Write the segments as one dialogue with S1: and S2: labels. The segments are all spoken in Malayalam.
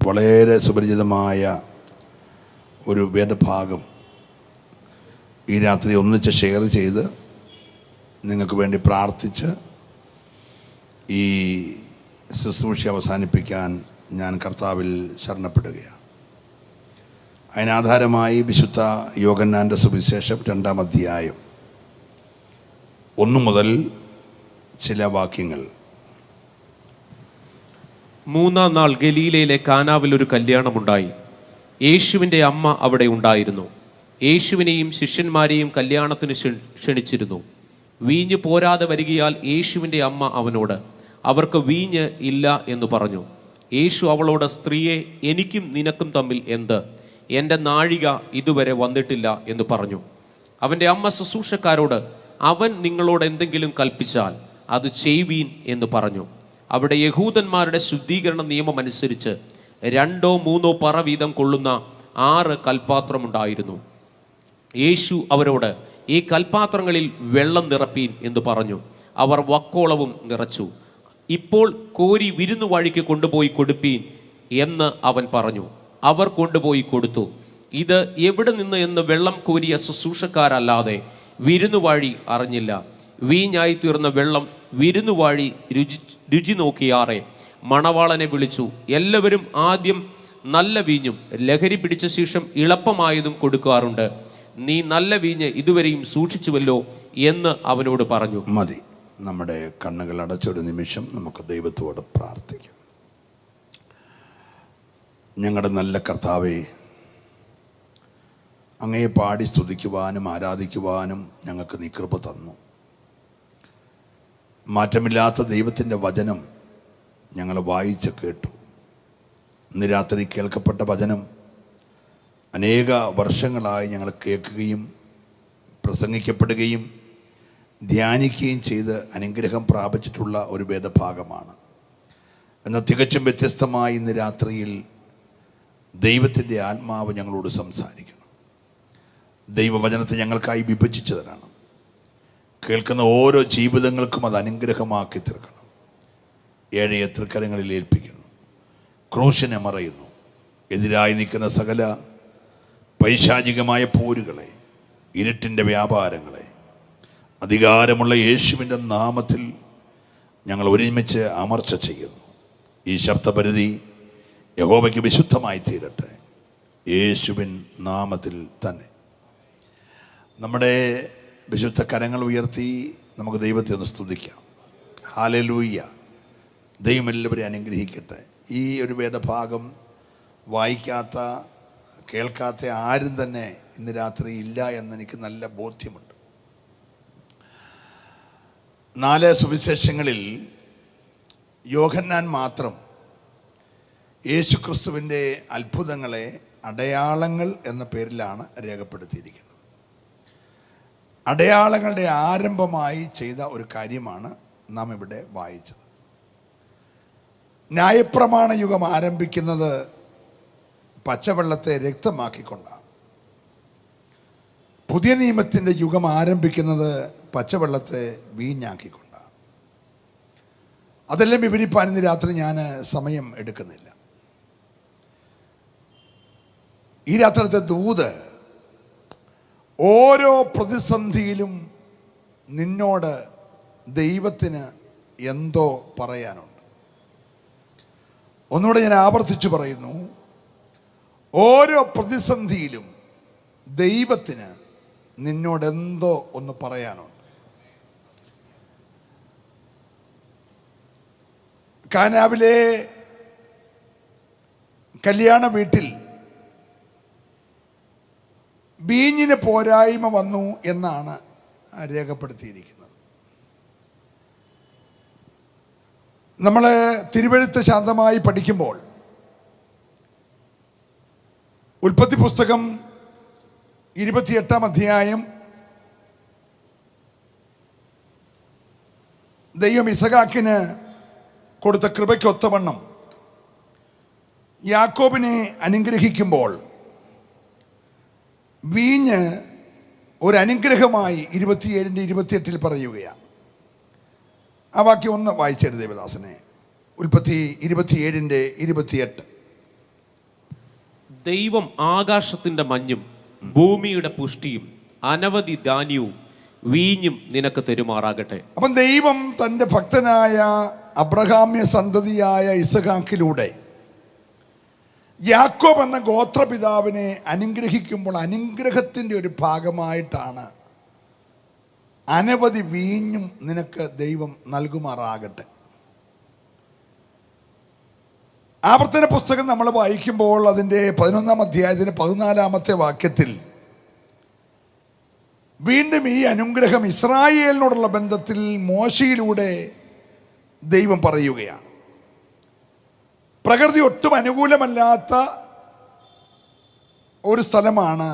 S1: വളരെ സുപരിചിതമായ ഒരു വേദഭാഗം ഈ രാത്രി ഒന്നിച്ച് ഷെയർ ചെയ്ത് നിങ്ങൾക്ക് വേണ്ടി പ്രാർത്ഥിച്ച് ഈ ശുശ്രൂഷ അവസാനിപ്പിക്കാൻ ഞാൻ കർത്താവിൽ ശരണപ്പെടുകയാണ്. അതിനാധാരമായി വിശുദ്ധ യോഹന്നാൻ്റെ സുവിശേഷം 2-ാം അധ്യായം 1 മുതൽ ചില വാക്യങ്ങൾ.
S2: 3-ാം നാൾ ഗലീലയിലെ കാനാവിൽ ഒരു കല്യാണമുണ്ടായി. യേശുവിൻ്റെ അമ്മ അവിടെ ഉണ്ടായിരുന്നു. യേശുവിനെയും ശിഷ്യന്മാരെയും കല്യാണത്തിന് ക്ഷണിച്ചിരുന്നു. വീഞ്ഞ് പോരാതെ വരികയാൽ യേശുവിൻ്റെ അമ്മ അവനോട്, അവർക്ക് വീഞ്ഞ് ഇല്ല എന്ന് പറഞ്ഞു. യേശു അവളോട്, സ്ത്രീയെ, എനിക്കും നിനക്കും തമ്മിൽ എന്ത്? എൻ്റെ നാഴിക ഇതുവരെ വന്നിട്ടില്ല എന്ന് പറഞ്ഞു. അവൻ്റെ അമ്മ ശുശ്രൂഷക്കാരോട്, അവൻ നിങ്ങളോട് എന്തെങ്കിലും കൽപ്പിച്ചാൽ അത് ചെയ്യുവീൻ എന്ന് പറഞ്ഞു. അവിടെ യഹൂദന്മാരുടെ ശുദ്ധീകരണ നിയമം അനുസരിച്ച് 2-3 പറ വീതം കൊള്ളുന്ന 6 കൽപ്പാത്രമുണ്ടായിരുന്നു. യേശു അവരോട്, ഈ കൽപ്പാത്രങ്ങളിൽ വെള്ളം നിറപ്പീൻ എന്ന് പറഞ്ഞു. അവർ വക്കോളവും നിറച്ചു. ഇപ്പോൾ കോരി വിരുന്നുവാഴിക്ക് കൊണ്ടുപോയി കൊടുപ്പീൻ എന്ന് അവൻ പറഞ്ഞു. അവർ കൊണ്ടുപോയി കൊടുത്തു. ഇത് എവിടെ നിന്ന് എന്ന് വെള്ളം കോരിയ ശുശ്രൂഷക്കാരല്ലാതെ വിരുന്നുവാഴി അറിഞ്ഞില്ല. വീഞ്ഞായി തീർന്ന വെള്ളം വിരുന്നുവാഴി രുചി നോക്കിയാറെ മണവാളനെ വിളിച്ചു. എല്ലാവരും ആദ്യം നല്ല വീഞ്ഞും ലഹരി പിടിച്ച ശേഷം ഇളപ്പമായതും കൊടുക്കാറുണ്ട്. നീ നല്ല വീഞ്ഞ് ഇതുവരെയും സൂക്ഷിച്ചുവല്ലോ എന്ന് അവനോട് പറഞ്ഞു.
S1: മതി. നമ്മുടെ കണ്ണുകൾ അടച്ചൊരു നിമിഷം നമുക്ക് ദൈവത്തോട് പ്രാർത്ഥിക്കാം. ഞങ്ങളുടെ നല്ല കർത്താവേ, അങ്ങയെ പാടി സ്തുതിക്കുവാനും ആരാധിക്കുവാനും ഞങ്ങൾക്ക് നീ കൃപ തന്നു. മാറ്റമില്ലാത്ത ദൈവത്തിൻ്റെ വചനം ഞങ്ങൾ വായിച്ച് കേട്ടു. ഇന്ന് രാത്രി കേൾക്കപ്പെട്ട വചനം അനേക വർഷങ്ങളായി ഞങ്ങൾ കേൾക്കുകയും പ്രസംഗിക്കപ്പെടുകയും ധ്യാനിക്കുകയും ചെയ്ത് അനുഗ്രഹം പ്രാപിച്ചിട്ടുള്ള ഒരു വേദഭാഗമാണ്. എന്നാൽ തികച്ചും വ്യത്യസ്തമായി ഇന്ന് രാത്രിയിൽ ദൈവത്തിൻ്റെ ആത്മാവ് ഞങ്ങളോട് സംസാരിക്കണം. ദൈവവചനത്തെ ഞങ്ങൾക്കായി വിഭജിച്ചു തരണം. കേൾക്കുന്ന ഓരോ ജീവിതങ്ങൾക്കും അത് അനുഗ്രഹമാക്കി തീർക്കണം. ഏഴയ തൃക്കരങ്ങളിൽ ഏൽപ്പിക്കുന്നു. ക്രൂശിനെ മറയുന്നു. എതിരായി നിൽക്കുന്ന സകല പൈശാചികമായ പോരുകളെ, ഇരുട്ടിൻ്റെ വ്യാപാരങ്ങളെ അധികാരമുള്ള യേശുവിൻ്റെ നാമത്തിൽ ഞങ്ങൾ ഒരുമിച്ച് അമർച്ച ചെയ്യുന്നു. ഈ ശബ്ദപരിധി യഹോവയ്ക്ക് വിശുദ്ധമായി തീരട്ടെ, യേശുവിൻ നാമത്തിൽ തന്നെ. നമ്മുടെ വിശുദ്ധ കരങ്ങൾ ഉയർത്തി നമുക്ക് ദൈവത്തെ ഒന്ന് സ്തുതിക്കാം. ഹല്ലേലൂയ. ദൈവം എല്ലാവരെയും അനുഗ്രഹിക്കട്ടെ. ഈ ഒരു വേദഭാഗം വായിക്കാത്ത കേൾക്കാത്ത ആരും തന്നെ ഇന്ന് രാത്രി ഇല്ല എന്നെനിക്ക് നല്ല ബോധ്യമുണ്ട്. 4 സുവിശേഷങ്ങളിൽ യോഹന്നാൻ മാത്രം യേശുക്രിസ്തുവിൻ്റെ അത്ഭുതങ്ങളെ അടയാളങ്ങൾ എന്ന പേരിലാണ് രേഖപ്പെടുത്തിയിരിക്കുന്നത്. അടയാളങ്ങളുടെ ആരംഭമായി ചെയ്ത ഒരു കാര്യമാണ് നാം ഇവിടെ വായിച്ചത്. ന്യായപ്രമാണ യുഗം ആരംഭിക്കുന്നത് പച്ചവെള്ളത്തെ രക്തമാക്കിക്കൊണ്ടാണ്. പുതിയ നിയമത്തിൻ്റെ യുഗം ആരംഭിക്കുന്നത് പച്ചവെള്ളത്തെ വീഞ്ഞാക്കിക്കൊണ്ടാണ്. അതെല്ലാം വിവരിപ്പാൻ ഇന്ന് രാത്രി ഞാൻ സമയം എടുക്കുന്നില്ല. ഈ രാത്രിത്തെ ദൂത് ഓരോ പ്രതിസന്ധിയിലും നിന്നോട് ദൈവത്തിന് എന്തോ പറയാനുണ്ട്. ഒന്നുകൂടെ ഞാൻ ആവർത്തിച്ചു പറയുന്നു, ഓരോ പ്രതിസന്ധിയിലും ദൈവത്തിന് നിന്നോട് എന്തോ ഒന്ന് പറയാനുണ്ട്. കാനാവിലെ കല്യാണ വീട്ടിൽ വീഞ്ഞിന് പോരായ്മ വന്നു എന്നാണ് രേഖപ്പെടുത്തിയിരിക്കുന്നത്. നമ്മൾ തിരുവെഴുത്ത് ശാന്തമായി പഠിക്കുമ്പോൾ ഉൽപ്പത്തി പുസ്തകം 28-ാം അധ്യായം ദൈവം ഇസഹാക്കിന് കൊടുത്ത കൃപയ്ക്കൊത്തവണ്ണം യാക്കോബിനെ അനുഗ്രഹിക്കുമ്പോൾ വീഞ്ഞ് ഒരു അനുഗ്രഹമായി 27-ന്റെ 28-ൽ പറയുകയാണ്. ആ വാക്യം ഒന്ന് വായിച്ചെടു ദേവദാസനെ. ഉൽപ്പത്തി 27-ന്റെ 28.
S2: ദൈവം ആകാശത്തിൻ്റെ മഞ്ഞും ഭൂമിയുടെ പുഷ്ടിയും അനവധി ധാന്യവും വീഞ്ഞും നിനക്ക് തരുമാറാകട്ടെ.
S1: അപ്പം ദൈവം തൻ്റെ ഭക്തനായ അബ്രഹാമ്യ സന്തതിയായ ഇസഹാക്കിലൂടെ യാക്കോബ് എന്ന ഗോത്രപിതാവിനെ അനുഗ്രഹിക്കുമ്പോൾ അനുഗ്രഹത്തിൻ്റെ ഒരു ഭാഗമായിട്ടാണ് അനവധി വീഞ്ഞും നിനക്ക് ദൈവം നൽകുമാറാകട്ടെ. ആവർത്തന പുസ്തകം നമ്മൾ വായിക്കുമ്പോൾ അതിൻ്റെ 11-ാം അധ്യായത്തിന് 14-ാമത്തെ വാക്യത്തിൽ വീണ്ടും ഈ അനുഗ്രഹം ഇസ്രായേലിനോടുള്ള ബന്ധത്തിൽ മോശയിലൂടെ ദൈവം പറയുകയാണ്. പ്രകൃതി ഒട്ടും അനുകൂലമല്ലാത്ത ഒരു സ്ഥലമാണ്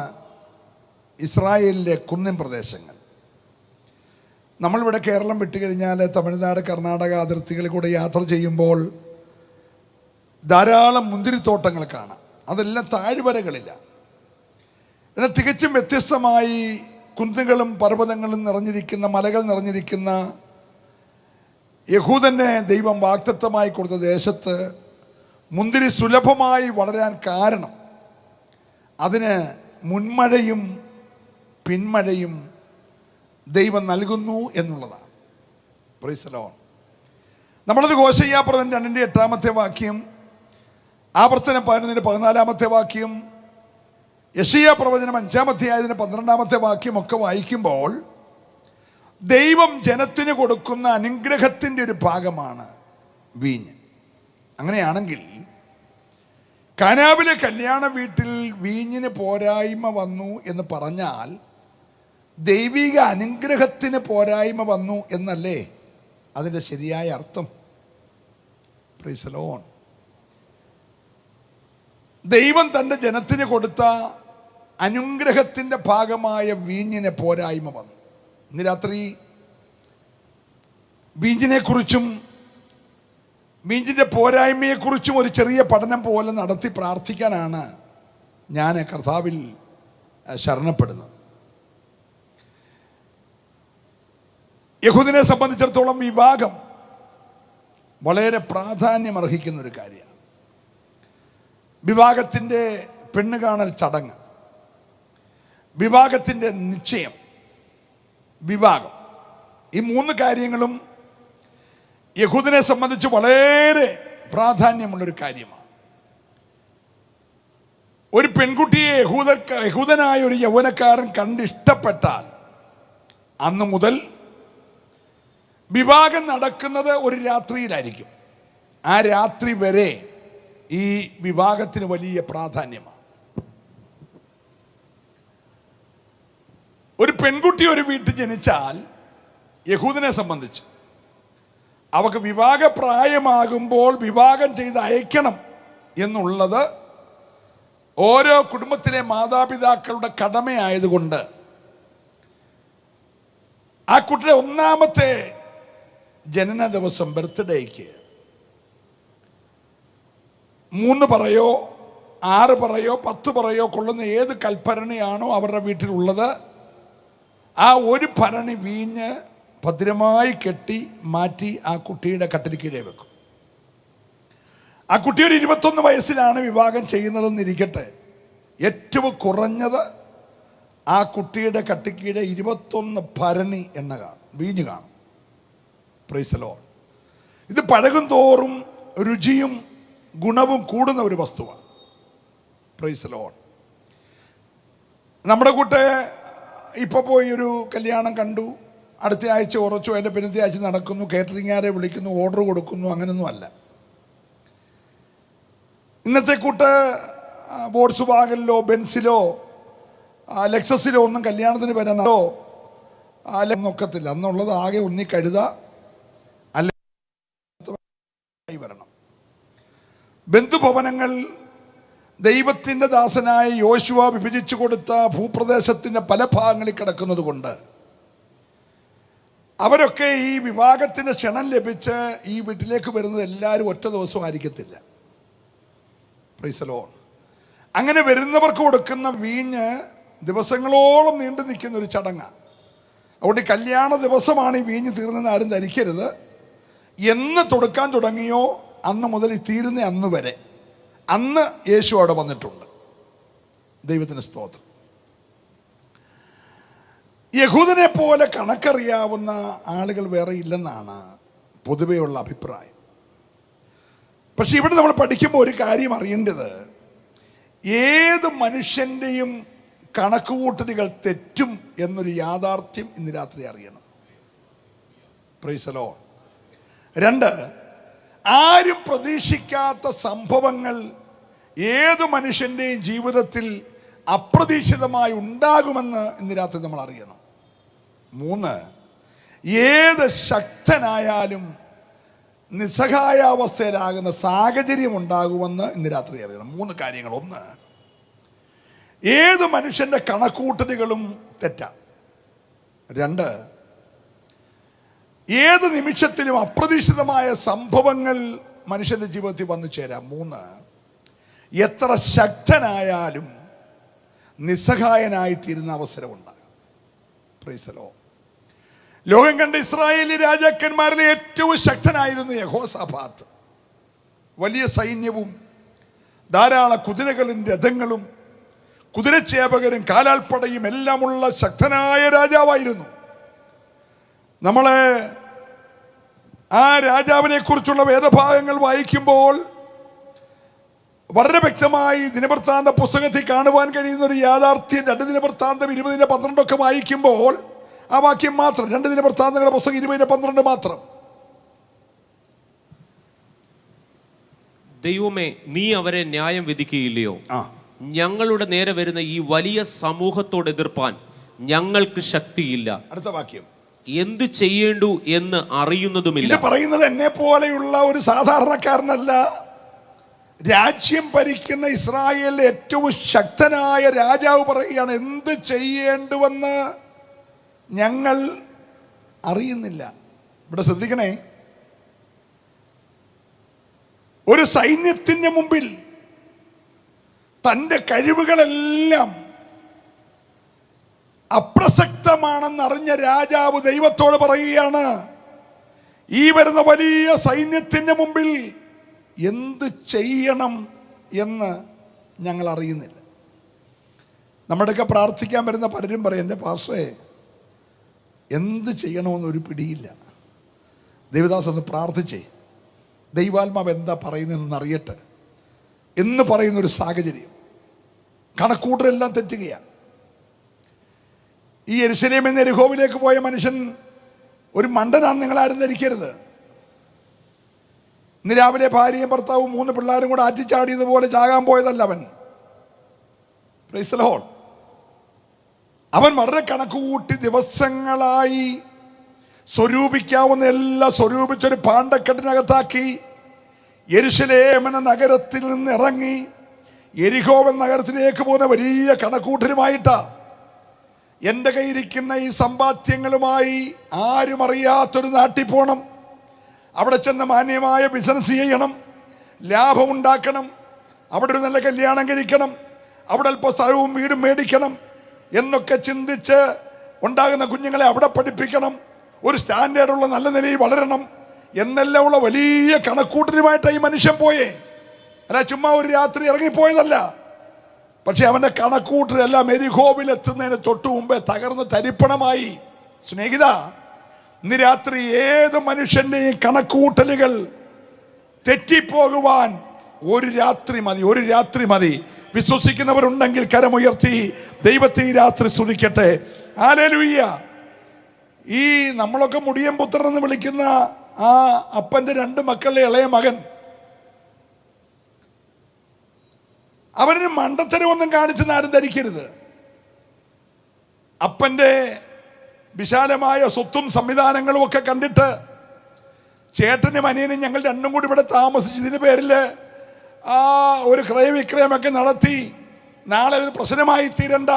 S1: ഇസ്രായേലിലെ കുന്നിൻ പ്രദേശങ്ങൾ. നമ്മളിവിടെ കേരളം വിട്ടുകഴിഞ്ഞാൽ തമിഴ്നാട് കർണാടക അതിർത്തികളിൽ കൂടെ യാത്ര ചെയ്യുമ്പോൾ ധാരാളം മുന്തിരിത്തോട്ടങ്ങൾ കാണാം. അതെല്ലാം താഴ്വരകളില്ല. എന്നാൽ തികച്ചും വ്യത്യസ്തമായി കുന്നുകളും പർവ്വതങ്ങളും നിറഞ്ഞിരിക്കുന്ന, മലകൾ നിറഞ്ഞിരിക്കുന്ന യഹൂദനെ ദൈവം വാഗ്ദത്തമായി കൊടുത്ത ദേശത്ത് മുന്തിരി സുലഭമായി വളരാൻ കാരണം അതിന് മുൻമഴയും പിന്മഴയും ദൈവം നൽകുന്നു എന്നുള്ളതാണ്. Price the Lord. നമ്മളത് ഹോശയ്യാ പ്രവചനം 2-ാമത്തെ വാക്യം, ആവർത്തനം 11-14-ാമത്തെ വാക്യം, യെശയ്യാ പ്രവചനം 5-ാം അധ്യായത്തിന് 12-ാമത്തെ വാക്യം ഒക്കെ വായിക്കുമ്പോൾ ദൈവം ജനത്തിന് കൊടുക്കുന്ന അനുഗ്രഹത്തിൻ്റെ ഒരു ഭാഗമാണ് വീഞ്ഞ്. അങ്ങനെയാണെങ്കിൽ കാനാവിലെ കല്യാണ വീട്ടിൽ വീഞ്ഞിന് പോരായ്മ വന്നു എന്ന് പറഞ്ഞാൽ ദൈവിക അനുഗ്രഹത്തിന് പോരായ്മ വന്നു എന്നല്ലേ അതിൻ്റെ ശരിയായ അർത്ഥം? Price the Lord. ദൈവം തൻ്റെ ജനത്തിന് കൊടുത്ത അനുഗ്രഹത്തിൻ്റെ ഭാഗമായ വീഞ്ഞിന് പോരായ്മ വന്നു. ഇന്ന് രാത്രി വീഞ്ഞിനെക്കുറിച്ചും വീഞ്ഞിൻ്റെ പോരായ്മയെക്കുറിച്ചും ഒരു ചെറിയ പഠനം പോലെ നടത്തി പ്രാർത്ഥിക്കാനാണ് ഞാൻ കർത്താവിൽ ശരണപ്പെടുന്നത്. യഹൂദിനെ സംബന്ധിച്ചിടത്തോളം വിവാഹം വളരെ പ്രാധാന്യമർഹിക്കുന്ന ഒരു കാര്യമാണ്. വിവാഹത്തിൻ്റെ പെണ്ണ് കാണൽ ചടങ്ങ്, വിവാഹത്തിൻ്റെ നിശ്ചയം, വിവാഹം, ഈ 3 കാര്യങ്ങളും യഹൂദിനെ സംബന്ധിച്ച് വളരെ പ്രാധാന്യമുള്ളൊരു കാര്യമാണ്. ഒരു പെൺകുട്ടിയെ യഹൂദനായ ഒരു യൗവനക്കാരൻ കണ്ടിഷ്ടപ്പെട്ടാൽ അന്ന് മുതൽ വിവാഹം നടക്കുന്നത് ഒരു രാത്രിയിലായിരിക്കും. ആ രാത്രി വരെ ഈ വിവാഹത്തിന് വലിയ പ്രാധാന്യമാണ്. ഒരു പെൺകുട്ടി ഒരു വീട്ടിൽ ജനിച്ചാൽ യഹൂദനെ സംബന്ധിച്ച് അവർക്ക് വിവാഹപ്രായമാകുമ്പോൾ വിവാഹം ചെയ്ത് അയക്കണം എന്നുള്ളത് ഓരോ കുടുംബത്തിലെ മാതാപിതാക്കളുടെ കടമയായതുകൊണ്ട് ആ കുട്ടിയുടെ 1-ാമത്തെ ജനന ദിവസം, ബർത്ത്ഡേക്ക് 3 പറയോ 6 പറയോ 10 പറയോ കൊള്ളുന്ന ഏത് കൽഭരണിയാണോ അവരുടെ വീട്ടിലുള്ളത്, ആ ഒരു ഭരണി വീഞ്ഞ് ഭദ്രമായി കെട്ടി മാറ്റി ആ കുട്ടിയുടെ കട്ടിൽ കീഴെ വെക്കും. ആ കുട്ടി ഒരു 21 വയസ്സിലാണ് വിവാഹം ചെയ്യുന്നതെന്നിരിക്കട്ടെ, ഏറ്റവും കുറഞ്ഞത് ആ കുട്ടിയുടെ കട്ടിക്കീഴെ 21 ഭരണി എണ്ണ കാണും, വീഞ്ഞ് കാണും. Price the Lord. ഇത് പഴകും തോറും രുചിയും ഗുണവും കൂടുന്ന ഒരു വസ്തുവാണ്. Price the Lord. നമ്മുടെ കൂട്ട് ഇപ്പോൾ പോയി ഒരു കല്യാണം കണ്ടു, അടുത്ത ആഴ്ച ഉറച്ചു, അതിൻ്റെ പിന്നത്തെ ആഴ്ച നടക്കുന്നു, കേറ്ററിംഗുകാരെ വിളിക്കുന്നു, ഓർഡർ കൊടുക്കുന്നു, അങ്ങനെയൊന്നും അല്ല. ഇന്നത്തെ കൂട്ട് വോൾക്സ് വാഗനിലോ ബെൻസിലോ ലെക്സസിലോ ഒന്നും കല്യാണത്തിന് വരാനോ ഒക്കത്തില്ല. അന്നുള്ളത് ആകെ ഒന്നി കഴുത അല്ലെങ്കിൽ വരണം. ബന്ധുഭവനങ്ങൾ ദൈവത്തിൻ്റെ ദാസനായ യോശുവ വിഭജിച്ചു കൊടുത്ത ഭൂപ്രദേശത്തിൻ്റെ പല ഭാഗങ്ങളിൽ കിടക്കുന്നത് കൊണ്ട് അവരൊക്കെ ഈ വിവാഹത്തിൻ്റെ ക്ഷണം ലഭിച്ച് ഈ വീട്ടിലേക്ക് വരുന്നത് എല്ലാവരും ഒറ്റ ദിവസം ആയിരിക്കത്തില്ല. Price the Lord. അങ്ങനെ വരുന്നവർക്ക് കൊടുക്കുന്ന വീഞ്ഞ് ദിവസങ്ങളോളം നീണ്ടു നിൽക്കുന്ന ഒരു ചടങ്ങാണ്. അതുകൊണ്ട് കല്യാണ ദിവസമാണ് ഈ വീഞ്ഞ് തീർന്നെന്ന് ആരും ധരിക്കരുത്. എന്ന് തുടങ്ങാൻ തുടങ്ങിയോ അന്ന് മുതൽ ഈ തീരുന്ന അന്ന് വരെ, അന്ന് യേശു അവിടെ വന്നിട്ടുണ്ട്. ദൈവത്തിന് സ്തോത്രം. യഹൂദനെ പോലെ കണക്കറിയാവുന്ന ആളുകൾ വേറെ ഇല്ലെന്നാണ് പൊതുവെയുള്ള അഭിപ്രായം. പക്ഷെ ഇവിടെ നമ്മൾ പഠിക്കുമ്പോൾ ഒരു കാര്യം അറിയേണ്ടത്, ഏത് മനുഷ്യൻ്റെയും കണക്കുകൂട്ടലുകൾ തെറ്റും എന്നൊരു യാഥാർത്ഥ്യം ഇന്ന് രാത്രി അറിയണം. Price the Lord. 2, ആരും പ്രതീക്ഷിക്കാത്ത സംഭവങ്ങൾ ഏത് മനുഷ്യൻ്റെയും ജീവിതത്തിൽ അപ്രതീക്ഷിതമായി ഉണ്ടാകുമെന്ന് ഇന്ന് രാത്രി നമ്മൾ അറിയണം. 3, ഏത് ശക്തനായാലും നിസ്സഹായാവസ്ഥയിലാകുന്ന സാഹചര്യം ഉണ്ടാകുമെന്ന് ഇന്ന് രാത്രി അറിയണം. 3 കാര്യങ്ങൾ. 1, ഏത് മനുഷ്യൻ്റെ കണക്കൂട്ടലുകളും തെറ്റാം. 2, ഏത് നിമിഷത്തിലും അപ്രതീക്ഷിതമായ സംഭവങ്ങൾ മനുഷ്യൻ്റെ ജീവിതത്തിൽ വന്നു ചേരാം. 3, എത്ര ശക്തനായാലും നിസ്സഹായനായിത്തീരുന്ന അവസരമുണ്ടാകാം. Praise the lord. ലോകം കണ്ട ഇസ്രായേലി രാജാക്കന്മാരിൽ ഏറ്റവും ശക്തനായിരുന്നു യഹോശാഫാത്ത്. വലിയ സൈന്യവും ധാരാളം കുതിരകളും രഥങ്ങളും കുതിരച്ചേവകരും കാലാൾപ്പടയും എല്ലാമുള്ള ശക്തനായ രാജാവായിരുന്നു. നമ്മളെ ആ രാജാവിനെ കുറിച്ചുള്ള വേദഭാഗങ്ങൾ വായിക്കുമ്പോൾ വളരെ വ്യക്തമായി ദിനവൃത്താന്ത പുസ്തകത്തിൽ കാണുവാൻ കഴിയുന്ന ഒരു യാഥാർത്ഥ്യം, 2 ദിനവൃത്താന്തം 20:12 വായിക്കുമ്പോൾ ആ വാക്യം മാത്രം, 2 ദിനവൃത്താന്തങ്ങളുടെ പുസ്തകം 20:12 മാത്രം.
S2: ദൈവമേ, നീ അവരെ ന്യായം വിധിക്കുകയില്ലയോ? ഞങ്ങളുടെ നേരെ വരുന്ന ഈ വലിയ സമൂഹത്തോട് എതിർപ്പാൻ ഞങ്ങൾക്ക് ശക്തിയില്ല.
S1: അടുത്ത വാക്യം,
S2: എന്തു ചെയ്യേണ്ടു എന്ന് അറിയുന്നതുമില്ല.
S1: ഇത് പറയുന്നത് എന്നെ പോലെയുള്ള ഒരു സാധാരണക്കാരനല്ല, രാജ്യം ഭരിക്കുന്ന ഇസ്രായേലിലെ ഏറ്റവും ശക്തനായ രാജാവ് പറയുകയാണ്, എന്ത് ചെയ്യേണ്ടുവെന്ന് ഞങ്ങൾ അറിയുന്നില്ല. ഇവിടെ ശ്രദ്ധിക്കണേ, ഒരു സൈന്യത്തിന് മുമ്പിൽ തൻ്റെ കഴിവുകളെല്ലാം അപ്രസക്തമാണെന്നറിഞ്ഞ രാജാവ് ദൈവത്തോട് പറയുകയാണ്, ഈ വരുന്ന വലിയ സൈന്യത്തിൻ്റെ മുമ്പിൽ എന്ത് ചെയ്യണം എന്ന് ഞങ്ങൾ അറിയുന്നില്ല. നമ്മുടെയൊക്കെ പ്രാർത്ഥിക്കാൻ വരുന്ന പലരും പറയും, എൻ്റെ പാസ്റ്ററേ എന്ത് ചെയ്യണമെന്നൊരു പിടിയില്ല, ദേവദാസ് ഒന്ന് പ്രാർത്ഥിച്ചേ, ദൈവാത്മാവ് എന്താ പറയുന്നതെന്ന് അറിയട്ടെ എന്ന് പറയുന്നൊരു സാഹചര്യം. കണക്കൂട്ടലെല്ലാം തെറ്റുകയാണ്. ഈ യെരുശലേമിൽ നിന്ന് യെരിഹോവിലേക്ക് പോയ മനുഷ്യൻ ഒരു മണ്ടനാന്ന് നിങ്ങളാരും ധരിക്കരുത്. ഇന്ന് രാവിലെ ഭാര്യയും ഭർത്താവും 3 പിള്ളേരും കൂടെ ആറ്റിച്ചാടിയതുപോലെ ചാകാൻ പോയതല്ല അവൻ. Price the Lord. അവൻ വളരെ കണക്കുകൂട്ടി ദിവസങ്ങളായി സ്വരൂപിക്കാവുന്ന എല്ലാം സ്വരൂപിച്ചൊരു പാണ്ടക്കെട്ടിനകത്താക്കി യെരുശലേം എന്ന നഗരത്തിൽ നിന്ന് ഇറങ്ങി യെരിഹോ എന്ന നഗരത്തിലേക്ക് പോകുന്ന വലിയ കണക്കൂട്ടലുമായിട്ടാ. എൻ്റെ കയ്യിരിക്കുന്ന ഈ സമ്പാദ്യങ്ങളുമായി ആരും അറിയാത്തൊരു നാട്ടിൽ പോകണം, അവിടെ ചെന്ന് മാന്യമായ ബിസിനസ് ചെയ്യണം, ലാഭമുണ്ടാക്കണം, അവിടെ ഒരു നല്ല കല്യാണം കഴിക്കണം, അവിടെ അല്പം സ്ഥലവും വീടും മേടിക്കണം എന്നൊക്കെ ചിന്തിച്ച് ഉണ്ടാകുന്ന കുഞ്ഞുങ്ങളെ അവിടെ പഠിപ്പിക്കണം, ഒരു സ്റ്റാൻഡേർഡുള്ള നല്ല നിലയിൽ വളരണം എന്നെല്ലാം ഉള്ള വലിയ കണക്കൂട്ടലുമായിട്ടാണ് ഈ മനുഷ്യൻ പോയേ. അല്ല ചുമ്മാ ഒരു രാത്രി ഇറങ്ങിപ്പോയതല്ല. പക്ഷെ അവൻ്റെ കണക്കൂട്ടലെല്ലാം യെരിഹോവിൽ എത്തുന്നതിന് തൊട്ടു മുമ്പേ തകർന്ന് തരിപ്പണമായി. സ്നേഹിത, ഇന്ന് രാത്രി ഏത് മനുഷ്യൻ്റെയും കണക്കൂട്ടലുകൾ തെറ്റിപ്പോകുവാൻ ഒരു രാത്രി മതി, ഒരു രാത്രി മതി. വിശ്വസിക്കുന്നവരുണ്ടെങ്കിൽ കരമുയർത്തി ദൈവത്തെ ഈ രാത്രി സ്തുതിക്കട്ടെ. ഹല്ലേലൂയ. ഈ നമ്മളൊക്കെ മുടിയൻ പുത്രൻ എന്ന് വിളിക്കുന്ന ആ അപ്പൻ്റെ 2 മക്കളുടെ ഇളയ മകൻ, അവന് മണ്ടത്തരമൊന്നും കാണിച്ചെന്ന് ആരും ധരിക്കരുത്. അപ്പൻ്റെ വിശാലമായ സ്വത്തും സംവിധാനങ്ങളും ഒക്കെ കണ്ടിട്ട് ചേട്ടനും അനിയനും ഞങ്ങൾ 2 കൂടി ഇവിടെ താമസിച്ചതിന് പേരിൽ ഒരു ക്രയവിക്രയമൊക്കെ നടത്തി നാളെ ഒരു പ്രശ്നമായി തീരണ്ട,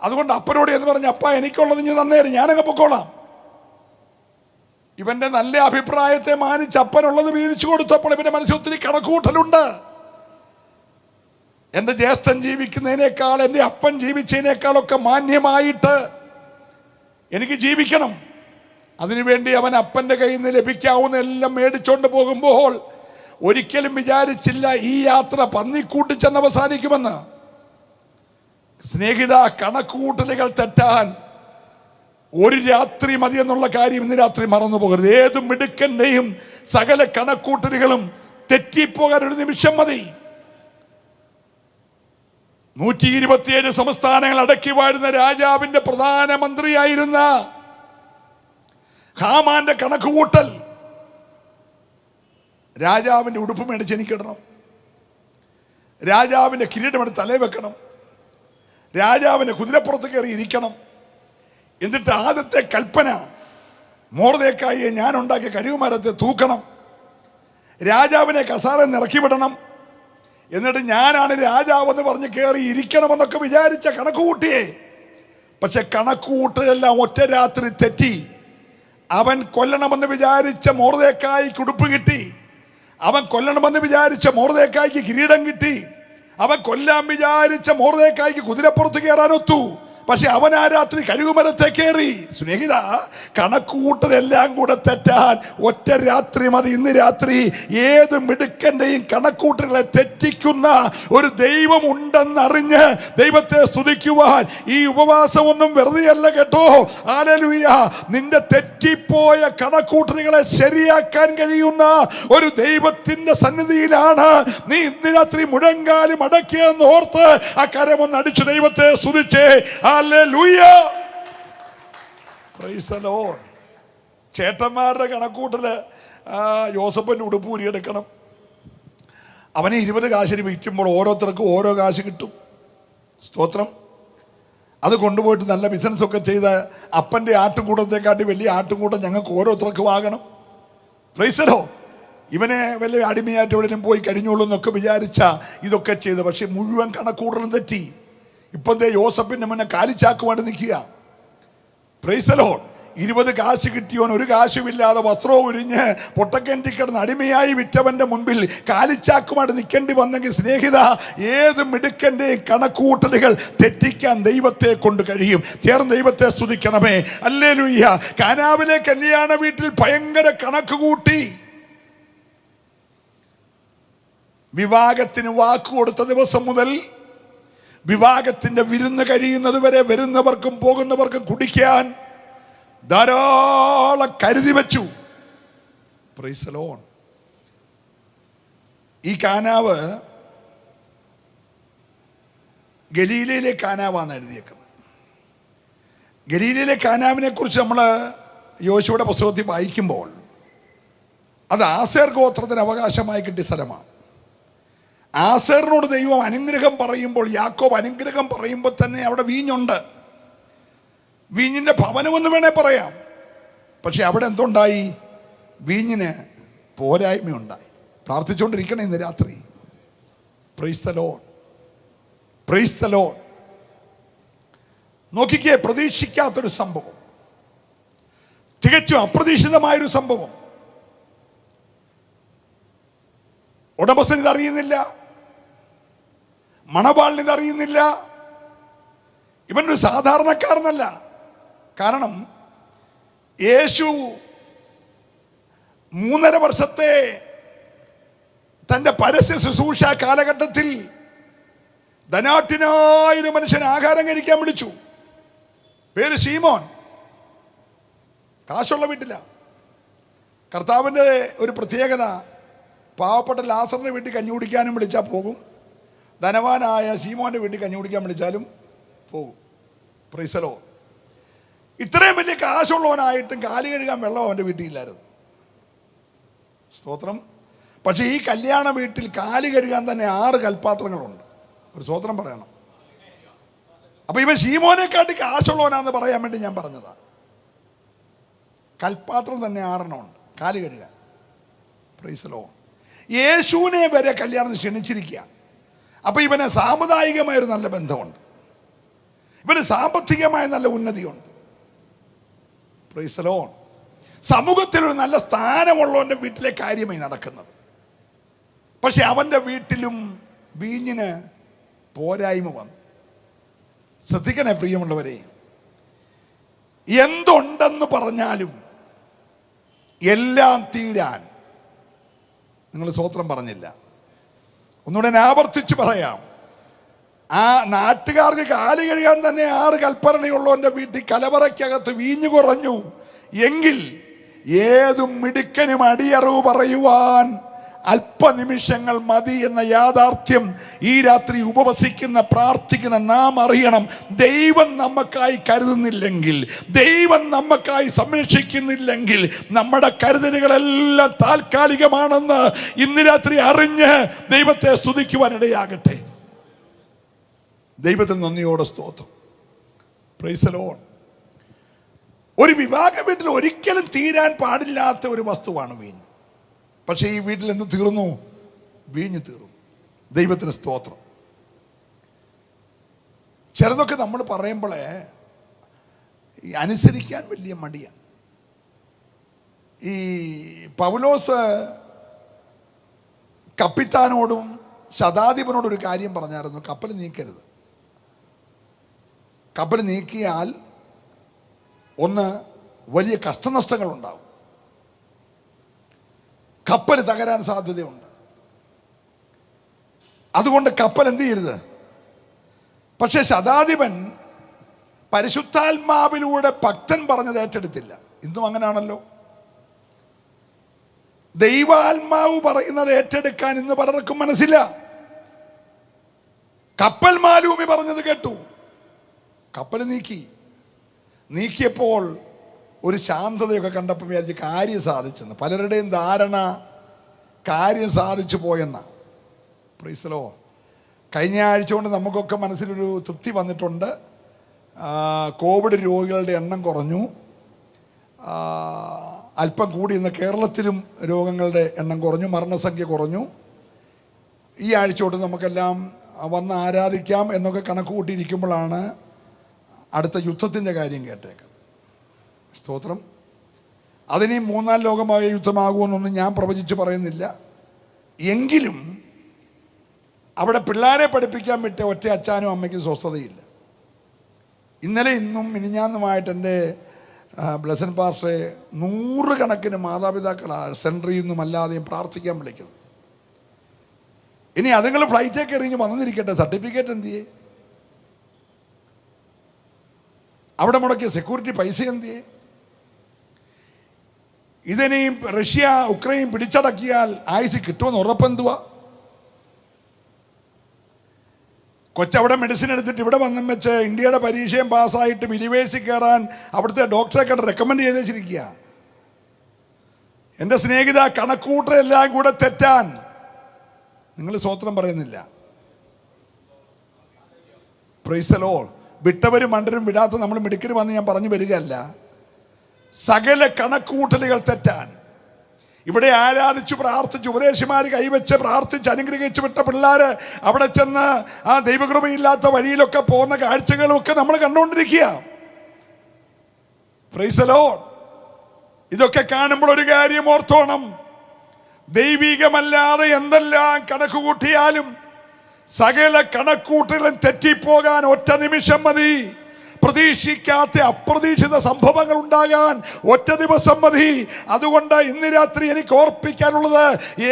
S1: അതുകൊണ്ട് അപ്പനോട് എന്ന് പറഞ്ഞ്, അപ്പ എനിക്കുള്ളത് ഇനി തന്നേരും, ഞാനങ്ങ് പൊക്കോളാം. ഇവൻ്റെ നല്ല അഭിപ്രായത്തെ മാനിച്ച് അപ്പനുള്ളത് വീതിച്ചു കൊടുത്തപ്പോൾ ഇവൻ്റെ മനസ്സിൽ ഒത്തിരി കണക്കുകൂട്ടലുണ്ട്. എൻ്റെ ജ്യേഷ്ഠൻ ജീവിക്കുന്നതിനേക്കാൾ എൻ്റെ അപ്പൻ ജീവിച്ചതിനേക്കാളൊക്കെ മാന്യമായിട്ട് എനിക്ക് ജീവിക്കണം. അതിനുവേണ്ടി അവൻ അപ്പൻ്റെ കയ്യിൽ നിന്ന് ലഭിക്കാവുന്ന എല്ലാം മേടിച്ചോണ്ട് പോകുമ്പോൾ ഒരിക്കലും വിചാരിച്ചില്ല ഈ യാത്ര പന്നിക്കൂട്ടി ചെന്ന് അവസാനിക്കുമെന്ന്. സ്നേഹിത, കണക്കുകൂട്ടലുകൾ തെറ്റാൻ ഒരു രാത്രി മതി എന്നുള്ള കാര്യം ഇന്ന് രാത്രി മറന്നു പോകരുത്. ഏത് മിടുക്കന്റെയും സകല കണക്കൂട്ടലുകളും തെറ്റിപ്പോകാൻ ഒരു നിമിഷം മതി. 127 സംസ്ഥാനങ്ങൾ അടക്കി വാഴുന്ന രാജാവിന്റെ പ്രധാനമന്ത്രിയായിരുന്ന ഹാമാന്റെ കണക്കുകൂട്ടൽ, രാജാവിന്റെ ഉടുപ്പ് മേടിച്ച് എനിക്കിടണം, രാജാവിന്റെ കിരീടമെടുത്ത് തലയിൽ വെക്കണം, രാജാവിന്റെ കുതിരപ്പുറത്ത് കയറി ഇരിക്കണം. എന്നിട്ട് ആദ്യത്തെ കൽപ്പന, മൊർദെഖായിയെ ഞാൻ ഉണ്ടാക്കിയ കഴുകുമരത്തെ തൂക്കണം, രാജാവിനെ കസാരയിൽ ഇറക്കി വിടണം, എന്നിട്ട് ഞാനാണ് രാജാവെന്ന് പറഞ്ഞ് കയറി ഇരിക്കണമെന്നൊക്കെ വിചാരിച്ച കണക്കുകൂട്ടിയേ. പക്ഷെ കണക്കുകൂട്ടലെല്ലാം ഒറ്റ രാത്രി തെറ്റി. അവൻ കൊല്ലണമെന്ന് വിചാരിച്ച മൊർദെഖായിക്ക് ഉടുപ്പ് കിട്ടി, അവൻ കൊല്ലണമെന്ന് വിചാരിച്ച മൊർദെഖായിക്ക് കിരീടം കിട്ടി, അവൻ കൊല്ലാൻ വിചാരിച്ച മൊർദെഖായിക്ക് കുതിരപ്പുറത്ത് കയറാനൊത്തു. പക്ഷെ അവൻ ആ രാത്രി കഴുകുമരത്തെ കയറി. സ്നേഹിത, കണക്കുകൂട്ടലെല്ലാം കൂടെ തെറ്റാൻ ഒറ്റ രാത്രി മതി. ഇന്ന് രാത്രി ഏത് മിടുക്കന്റെയും കണക്കൂട്ടലുകളെ തെറ്റിക്കുന്ന ഒരു ദൈവം ഉണ്ടെന്നറിഞ്ഞ് ദൈവത്തെ സ്തുതിക്കുവാൻ ഈ ഉപവാസമൊന്നും വെറുതെയല്ല കേട്ടോ. ഹല്ലേലൂയ. നിന്റെ തെറ്റിപ്പോയ കണക്കൂട്ടലുകളെ ശരിയാക്കാൻ കഴിയുന്ന ഒരു ദൈവത്തിന്റെ സന്നിധിയിലാണ് നീ ഇന്ന് രാത്രി മുഴങ്കാലും അടക്കിയെന്ന് ഓർത്ത് ആ കരമൊന്ന് അടിച്ചു ദൈവത്തെ സ്തുതിച്ചേ. ഹല്ലേലൂയ. Praise the lord. ചേട്ടന്മാരുടെ കണക്കൂട്ടല് യോസഫിന്റെ ഉടുപ്പ് ഊരിയെടുക്കണം. അവനെ 20 കാശിന് വിൽക്കുമ്പോൾ ഓരോരുത്തർക്കും ഓരോ കാശ് കിട്ടും. സ്തോത്രം. അത് കൊണ്ടുപോയിട്ട് നല്ല ബിസിനസ്സൊക്കെ ചെയ്ത് അപ്പൻ്റെ ആട്ടുംകൂടത്തെക്കാട്ടി വലിയ ആട്ടുംകൂടം ഞങ്ങൾക്ക് ഓരോരുത്തർക്കും ആകണം. Price the Lord. ഇവനെ വലിയ അടിമയായിട്ട് എവിടെയും പോയി കഴിഞ്ഞോളൂ എന്നൊക്കെ വിചാരിച്ച ഇതൊക്കെ ചെയ്ത്, പക്ഷെ മുഴുവൻ കണക്കൂടലും തെറ്റി. ഇപ്പം യോസഫിന്റെ മുന്നേ കാലിച്ചാക്കുമായിട്ട് നിൽക്കുക. Price the Lord. 20 കാശ് കിട്ടിയോൻ ഒരു കാശുമില്ലാതെ വസ്ത്രവും ഉരിഞ്ഞ് പൊട്ടക്കിണറ്റിൽ കിടന്ന് അടിമയായി വിറ്റവന്റെ മുൻപിൽ കാലിച്ചാക്കുമായിട്ട് നിൽക്കേണ്ടി വന്നെങ്കിൽ സ്നേഹിത, ഏത് മിടുക്കന്റെയും കണക്കൂട്ടലുകൾ തെറ്റിക്കാൻ ദൈവത്തെ കൊണ്ട് കഴിയും. ചേർന്ന് ദൈവത്തെ സ്തുതിക്കണമേ. ഹല്ലേലൂയ. കാനാവിലെ കല്യാണ വീട്ടിൽ ഭയങ്കര കണക്ക് കൂട്ടി. വിവാഹത്തിന് വാക്ക് കൊടുത്ത ദിവസം മുതൽ വിവാഹത്തിന്റെ വിരുന്ന് കഴിയുന്നത് വരെ വരുന്നവർക്കും പോകുന്നവർക്കും കുടിക്കാൻ ധാരാളം കരുതി വെച്ചു. Price the Lord. ഈ കാനാവ് ഗലീലയിലെ കാനാവാണ് എഴുതിയേക്കുന്നത്. ഗലീലയിലെ കാനാവിനെ കുറിച്ച് നമ്മൾ യോശുവയുടെ പുസ്തകത്തിൽ വായിക്കുമ്പോൾ അത് ആസേർ ഗോത്രത്തിന് അവകാശമായി കിട്ടിയ സ്ഥലമാണ്. ആസേറിനോട് ദൈവം അനുഗ്രഹം പറയുമ്പോൾ, യാക്കോബ് അനുഗ്രഹം പറയുമ്പോൾ തന്നെ അവിടെ വീഞ്ഞുണ്ട്. വീഞ്ഞിൻ്റെ ഭവനമെന്ന് വേണേ പറയാം. പക്ഷെ അവിടെ എന്തുണ്ടായി? വീഞ്ഞിന് പോരായ്മയുണ്ടായി. പ്രാർത്ഥിച്ചുകൊണ്ടിരിക്കണം ഇന്ന് രാത്രി. Price the lord. Praise the Lord. നോക്കിക്കേ, പ്രതീക്ഷിക്കാത്തൊരു സംഭവം, തികച്ചും അപ്രതീക്ഷിതമായൊരു സംഭവം. ഉടമസ്ഥൻ ഇതറിയുന്നില്ല, മണവാളിന് ഇതറിയുന്നില്ല. ഇവനൊരു സാധാരണക്കാരനല്ല. കാരണം യേശു 3.5 വർഷത്തെ തൻ്റെ പരസ്യ ശുശ്രൂഷ കാലഘട്ടത്തിൽ ധനാഢ്യനായൊരു മനുഷ്യൻ ആഹാരം കഴിക്കാൻ വിളിച്ചു. പേര് ശീമോൻ. കാശുള്ള വീട്ടില. കർത്താവിൻ്റെ ഒരു പ്രത്യേകത, പാവപ്പെട്ട ലാസറിൻ്റെ വീട്ടിൽ കഞ്ഞി കുടിക്കാനും വിളിച്ചാൽ പോകും, ധനവാനായ ശീമോൻ്റെ വീട്ടിൽ കഞ്ഞി കുടിക്കാൻ വിളിച്ചാലും പോകും. Price the Lord. ഇത്രയും വലിയ കാശുള്ളവനായിട്ടും കാല് കഴുകാൻ വെള്ളം അവൻ്റെ വീട്ടിലില്ലായിരുന്നു. സ്തോത്രം. പക്ഷേ ഈ കല്യാണ വീട്ടിൽ കാല് കഴുകാൻ തന്നെ 6 കൽപ്പാത്രങ്ങളുണ്ട്. ഒരു സ്തോത്രം പറയണം. അപ്പം ഇവൻ ശീമോനെക്കാട്ടി കാശുള്ളവനാന്ന് പറയാൻ വേണ്ടി ഞാൻ പറഞ്ഞതാണ്. കൽപ്പാത്രം തന്നെ 6 ഉണ്ട് കാല് കഴുകാൻ. Price the Lord. യേശുവിനെ വരെ കല്യാണത്തിന് ക്ഷണിച്ചിരിക്കുക. അപ്പം ഇവന് സാമുദായികമായൊരു നല്ല ബന്ധമുണ്ട്, ഇവന് സാമ്പത്തികമായ നല്ല ഉന്നതിയുണ്ട്. Praise the lord. സമൂഹത്തിലൊരു നല്ല സ്ഥാനമുള്ളവൻ്റെ വീട്ടിലെ കാര്യമായി നടക്കുന്നത്. പക്ഷെ അവൻ്റെ വീട്ടിലും വീഞ്ഞിന് പോരായ്മ വന്നു. ശ്രദ്ധിക്കണേ പ്രിയമുള്ളവരെ, എന്തുണ്ടെന്ന് പറഞ്ഞാലും എല്ലാം തീരാൻ, നിങ്ങൾ സ്തോത്രം പറഞ്ഞില്ല, ഒന്നുകൂടെ ആവർത്തിച്ച് പറയാം, ആ നാട്ടുകാർക്ക് കാല് കഴുകാൻ തന്നെ 6 കൽപ്പരണയുള്ളവൻ്റെ വീട്ടിൽ കലവറയ്ക്കകത്ത് വീഞ്ഞു കുറഞ്ഞു എങ്കിൽ ഏതും മിടുക്കനും അടിയറവ് പറയുവാൻ അല്പനിമിഷങ്ങൾ മതി എന്ന യാഥാർത്ഥ്യം ഈ രാത്രി ഉപവസിക്കുന്ന പ്രാർത്ഥിക്കുന്ന നാം അറിയണം. ദൈവം നമുക്കായി കരുതുന്നില്ലെങ്കിൽ, ദൈവം നമുക്കായി സംരക്ഷിക്കുന്നില്ലെങ്കിൽ നമ്മുടെ കരുതലുകളെല്ലാം താൽക്കാലികമാണെന്ന് ഇന്ന് രാത്രി അറിഞ്ഞ് ദൈവത്തെ സ്തുതിക്കുവാനിടയാകട്ടെ. ദൈവത്തിന് നന്ദിയോടെ സ്തോത്രം. Price the Lord. ഒരു വിവാഹ വീട്ടിൽ ഒരിക്കലും തീരാൻ പാടില്ലാത്ത ഒരു വസ്തുവാണ് വീഞ്ഞ്. പക്ഷേ ഈ വീട്ടിൽ എന്ത് തീർന്നു? വീഞ്ഞ് തീർന്നു. ദൈവത്തിന് സ്തോത്രം. ചിലതൊക്കെ നമ്മൾ പറയുമ്പോഴേ അനുസരിക്കാൻ വലിയ മടിയാണ്. ഈ പൗലോസ് കപ്പിത്താനോടും ശതാധിപനോടും ഒരു കാര്യം പറഞ്ഞായിരുന്നു, കപ്പൽ നീക്കരുത്. കപ്പൽ നീക്കിയാൽ ഒന്ന് വലിയ കഷ്ടനഷ്ടങ്ങൾ ഉണ്ടാവും, കപ്പൽ തകരാൻ സാധ്യതയുണ്ട്. അതുകൊണ്ട് കപ്പൽ എന്ത് ചെയ്യരുത്. പക്ഷെ ശതാധിപൻ പരിശുദ്ധാത്മാവിലൂടെ ഭക്തൻ പറഞ്ഞത് ഏറ്റെടുത്തില്ല. ഇന്നും അങ്ങനെയാണല്ലോ. ദൈവാത്മാവ് പറയുന്നത് ഏറ്റെടുക്കാൻ ഇന്ന് പലർക്കും മനസ്സില്ല. കപ്പൽ മാലൂമി പറഞ്ഞത് കേട്ടു, കപ്പൽ നീക്കിയപ്പോൾ ഒരു ശാന്തതയൊക്കെ കണ്ടപ്പോൾ വിചാരിച്ച് കാര്യം സാധിച്ചെന്ന്. പലരുടെയും ധാരണ കാര്യം സാധിച്ചു പോയെന്ന. Price the Lord. കഴിഞ്ഞ ആഴ്ച കൊണ്ട് നമുക്കൊക്കെ മനസ്സിലൊരു തൃപ്തി വന്നിട്ടുണ്ട്. കോവിഡ് രോഗികളുടെ എണ്ണം കുറഞ്ഞു, അല്പം കൂടി. ഇന്ന് കേരളത്തിലും രോഗങ്ങളുടെ എണ്ണം കുറഞ്ഞു, മരണസംഖ്യ കുറഞ്ഞു. ഈ ആഴ്ച തൊട്ട് നമുക്കെല്ലാം വന്ന് ആരാധിക്കാം എന്നൊക്കെ കണക്ക് കൂട്ടിയിരിക്കുമ്പോഴാണ് അടുത്ത യുദ്ധത്തിൻ്റെ കാര്യം കേട്ടേക്കുന്നത്. സ്തോത്രം. അതിനെയും 3-4 ലോകമായ യുദ്ധമാകുമെന്നൊന്നും ഞാൻ പ്രവചിച്ച് പറയുന്നില്ല. എങ്കിലും അവിടെ പിള്ളേരെ പഠിപ്പിക്കാൻ വിട്ട ഒറ്റ അച്ഛനും അമ്മയ്ക്കും സ്വസ്ഥതയില്ല. ഇന്നലെ ഇന്നും മിനിഞ്ഞാന്നുമായിട്ട് എൻ്റെ ബ്ലെസൻ പാസ്റ്ററെ 100 കണക്കിന് മാതാപിതാക്കളാണ് സെൻട്രിയിൽ നിന്നും അല്ലാതെയും പ്രാർത്ഥിക്കാൻ വിളിക്കുന്നത്. ഇനി അതുങ്ങൾ ഫ്ലൈറ്റൊക്കെ എറിഞ്ഞ് വന്നിരിക്കട്ടെ, സർട്ടിഫിക്കറ്റ് എന്ത് ചെയ്യേ? അവിടെ മുടക്കിയ സെക്യൂരിറ്റി പൈസ എന്ത് ചെയ്യേ? ഇതിനെയും റഷ്യ ഉക്രൈൻ പിടിച്ചടക്കിയാൽ ആയുസ് കിട്ടുമെന്ന് ഉറപ്പെന്തുവാ? കൊച്ചവിടെ മെഡിസിൻ എടുത്തിട്ട് ഇവിടെ വന്നും വെച്ച് ഇന്ത്യയുടെ പരീക്ഷയും പാസ്സായിട്ട് ബിലിവേഴ്സിൽ കയറാൻ അവിടുത്തെ ഡോക്ടറെ കണ്ട് റെക്കമെൻഡ് ചെയ്ത് വെച്ചിരിക്കുക. എൻ്റെ സ്നേഹിത, കണക്കൂട്ടരെല്ലാം കൂടെ തെറ്റാൻ നിങ്ങൾ സ്വോത്രം പറയുന്നില്ല. Praise the lord. വിട്ടവരും മണ്ടരും വിടാത്ത നമ്മൾ മിടുക്കര് വന്ന് ഞാൻ പറഞ്ഞു വരികയല്ല. സകല കണക്കൂട്ടലുകൾ തെറ്റാൻ ഇവിടെ ആരാധിച്ചു പ്രാർത്ഥിച്ചു ഉപദേശിമാർ കൈവച്ച് പ്രാർത്ഥിച്ച് അനുഗ്രഹിച്ചു വിട്ട പിള്ളേര് അവിടെ ചെന്ന് ആ ദൈവകൃപയില്ലാത്ത വഴിയിലൊക്കെ പോകുന്ന കാഴ്ചകളൊക്കെ നമ്മൾ കണ്ടുകൊണ്ടിരിക്കുക. Price the Lord. ഇതൊക്കെ കാണുമ്പോൾ ഒരു കാര്യം ഓർത്തോണം, ദൈവികമല്ലാതെ എന്തെല്ലാം കണക്ക് കൂട്ടിയാലും സകല കണക്കൂട്ടലും തെറ്റിപ്പോകാൻ ഒറ്റ നിമിഷം മതി. പ്രതീക്ഷിക്കാത്ത അപ്രതീക്ഷിത സംഭവങ്ങൾ ഉണ്ടാകാൻ ഒറ്റ ദിവസം മതി. അതുകൊണ്ട് ഇന്ന് രാത്രി എനിക്ക് ഓർപ്പിക്കാനുള്ളത്,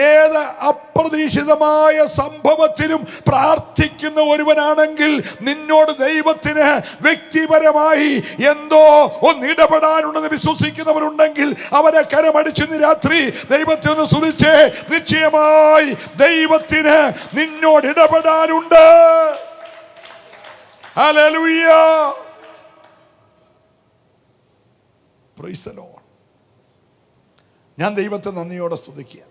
S1: ഏത് അപ്രതീക്ഷിതമായ സംഭവത്തിനും പ്രാർത്ഥിക്കുന്ന ഒരുവനാണെങ്കിൽ നിന്നോട് ദൈവത്തിന് വ്യക്തിപരമായി എന്തോ ഒന്ന് ഇടപെടാനുണ്ടെന്ന് വിശ്വസിക്കുന്നവരുണ്ടെങ്കിൽ അവരെ കരമടിച്ച് ഇന്ന് രാത്രി ദൈവത്തെ ഒന്ന് സ്തുതിച്ചേ. നിശ്ചയമായി ദൈവത്തിന് നിന്നോട് ഇടപെടാനുണ്ട്. ഹല്ലേലൂയ. Praise the Lord. ഞാൻ ദൈവത്തെ നന്ദിയോടെ സ്തുതിക്കുക.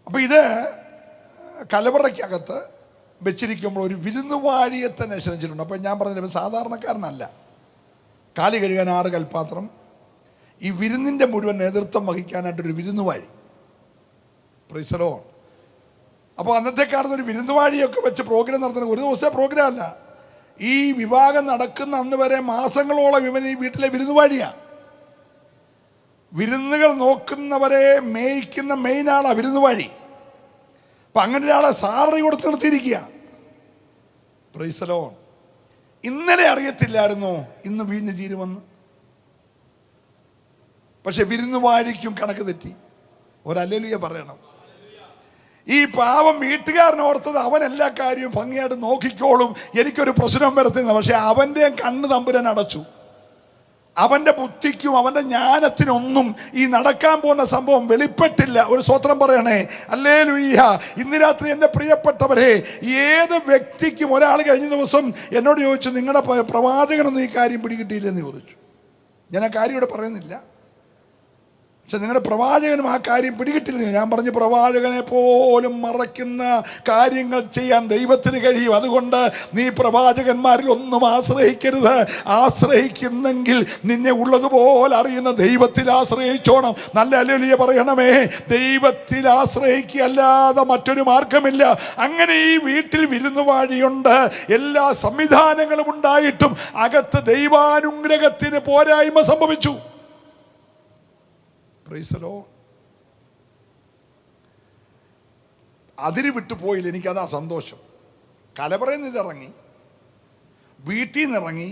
S1: അപ്പോൾ ഇത് കലവറയ്ക്കകത്ത് വെച്ചിരിക്കുമ്പോൾ ഒരു വിരുന്നുവാഴിയെ തന്നെ ക്ഷണിച്ചിട്ടുണ്ട്. അപ്പോൾ ഞാൻ പറഞ്ഞത് സാധാരണക്കാരനല്ല. കാലി കഴുകാൻ 6 കൽപ്പാത്രം, ഈ വിരുന്നിൻ്റെ മുഴുവൻ നേതൃത്വം വഹിക്കാനായിട്ടൊരു വിരുന്നുവാഴി. Praise the lord. അപ്പോൾ അന്നത്തെ കാലത്ത് ഒരു വിരുന്നുവാഴിയൊക്കെ വെച്ച് പ്രോഗ്രാം നടത്തുന്നത് ഒരു ദിവസത്തെ പ്രോഗ്രാം അല്ല. ഈ വിവാഹം നടക്കുന്ന അന്ന് വരെ മാസങ്ങളോളം ഇവൻ ഈ വീട്ടിലെ വിരുന്നുവാഴിയാണ്. വിരുന്നുകൾ നോക്കുന്നവരെ മേയ്ക്കുന്ന മെയിനാളാണ് വിരുന്നുവാഴി. അപ്പം അങ്ങനെ ഒരാളെ സാലറി കൊടുത്ത് നിർത്തിയിരിക്കുക. Price the Lord. ഇന്നലെ അറിയത്തില്ലായിരുന്നോ ഇന്ന് വീഞ്ഞ് തീരുമെന്ന്? പക്ഷെ വിരുന്നുവാഴിക്കും കണക്ക് തെറ്റി. ഒരു ഹല്ലേലൂയ പറയണം. ഈ പാവം വീട്ടുകാരൻ ഓർത്തത് അവൻ എല്ലാ കാര്യവും ഭംഗിയായിട്ട് നോക്കിക്കോളും, എനിക്കൊരു പ്രശ്നം വരത്തില്ല. പക്ഷെ അവൻ്റെ കണ്ണ് തമ്പുരാൻ അടച്ചു. അവൻ്റെ ബുദ്ധിക്കും അവൻ്റെ ജ്ഞാനത്തിനൊന്നും ഈ നടക്കാൻ പോകുന്ന സംഭവം വെളിപ്പെട്ടില്ല. ഒരു സ്തോത്രം പറയണേ, ഹല്ലേലൂയ. ഇന്ന് രാത്രി എൻ്റെ പ്രിയപ്പെട്ടവരെ, ഏത് വ്യക്തിക്കും, ഒരാൾ കഴിഞ്ഞ ദിവസം എന്നോട് ചോദിച്ചു, നിങ്ങളുടെ പ്രവാചകനൊന്നും ഈ കാര്യം പിടികിട്ടിയില്ലെന്ന് ചോദിച്ചു. ഞാൻ ആ കാര്യം ഇവിടെ പറയുന്നില്ല, പക്ഷെ നിങ്ങളുടെ പ്രവാചകനും ആ കാര്യം പിടികിട്ടില്ല. ഞാൻ പറഞ്ഞു, പ്രവാചകനെ പോലും മറയ്ക്കുന്ന കാര്യങ്ങൾ ചെയ്യാൻ ദൈവത്തിന് കഴിയും. അതുകൊണ്ട് നീ പ്രവാചകന്മാരിൽ ഒന്നും ആശ്രയിക്കരുത്. ആശ്രയിക്കുന്നെങ്കിൽ നിന്നെ ഉള്ളതുപോലെ അറിയുന്ന ദൈവത്തിൽ ആശ്രയിച്ചോണം. നല്ല ഹല്ലേലൂയ പറയണമേ. ദൈവത്തിൽ ആശ്രയിക്കല്ലാതെ മറ്റൊരു മാർഗമില്ല. അങ്ങനെ ഈ വീട്ടിൽ വിരുന്നുവാഴിയുണ്ട്, എല്ലാ സംവിധാനങ്ങളും ഉണ്ടായിട്ടും അകത്ത് ദൈവാനുഗ്രഹത്തിന് പോരായ്മ സംഭവിച്ചു. അതിര് വിട്ടുപോയില്ല. എനിക്കതാ സന്തോഷം. കലവറയിൽ നിന്നിറങ്ങി, വീട്ടിൽ നിന്നിറങ്ങി,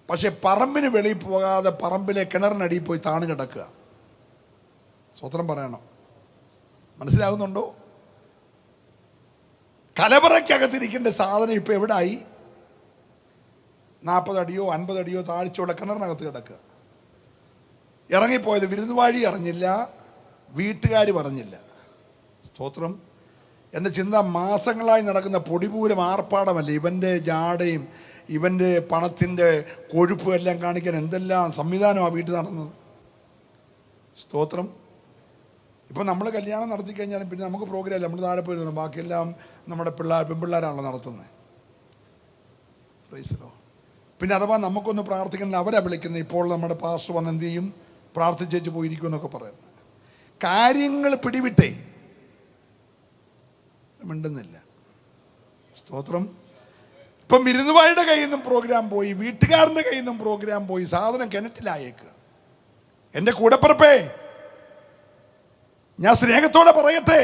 S1: പക്ഷെ പറമ്പിന് വെളിയിൽ പോകാതെ പറമ്പിലെ കിണറിനടിയിൽ പോയി താണ് കിടക്കുക. സ്വത്രം പറയണം, മനസ്സിലാകുന്നുണ്ടോ? കലവറയ്ക്കകത്തിരിക്കേണ്ട സാധനം ഇപ്പം എവിടായി? 40 അടിയോ 50 അടിയോ താഴ്ചയുള്ള കിണറിനകത്ത് കിടക്കുക. ഇറങ്ങിപ്പോയത് വിരുന്നുവാഴി അറിഞ്ഞില്ല, വീട്ടുകാർ പറഞ്ഞില്ല. സ്തോത്രം. എൻ്റെ ചിന്ത, മാസങ്ങളായി നടക്കുന്ന പൊടിപൂരം ആർപ്പാടമല്ല, ഇവൻ്റെ ജാടയും ഇവൻ്റെ പണത്തിൻ്റെ കൊഴുപ്പും എല്ലാം കാണിക്കാൻ എന്തെല്ലാം സംവിധാനമാണ് വീട്ടിൽ നടന്നത്. സ്തോത്രം. ഇപ്പം നമ്മൾ കല്യാണം നടത്തി കഴിഞ്ഞാലും പിന്നെ നമുക്ക് പ്രോഗ്രാം, നമ്മൾ താഴെ പോയി തരണം, ബാക്കിയെല്ലാം നമ്മുടെ പെൺപിള്ളേരാണല്ലോ നടത്തുന്നത്. പ്രൈസ്. പിന്നെ അഥവാ നമുക്കൊന്ന് പ്രാർത്ഥിക്കണമെങ്കിൽ അവരെ വിളിക്കുന്നത്. ഇപ്പോൾ നമ്മുടെ പാസ്റ്റർ വന്ന് എന്ത് ചെയ്യും? പ്രാർത്ഥിച്ചേച്ച് പോയിരിക്കുമെന്നൊക്കെ പറയുന്നത്. കാര്യങ്ങൾ പിടിവിട്ടേ, മിണ്ടുന്നില്ല. സ്തോത്രം. ഇപ്പം വിരുന്നുവാഴിയുടെ കയ്യിൽ നിന്നും പ്രോഗ്രാം പോയി, വീട്ടുകാരൻ്റെ കയ്യിൽ നിന്നും പ്രോഗ്രാം പോയി, സാധനം കിണറ്റിലായേക്കുക. എൻ്റെ കൂടപ്പിറപ്പേ, ഞാൻ സ്നേഹത്തോടെ പറയട്ടെ,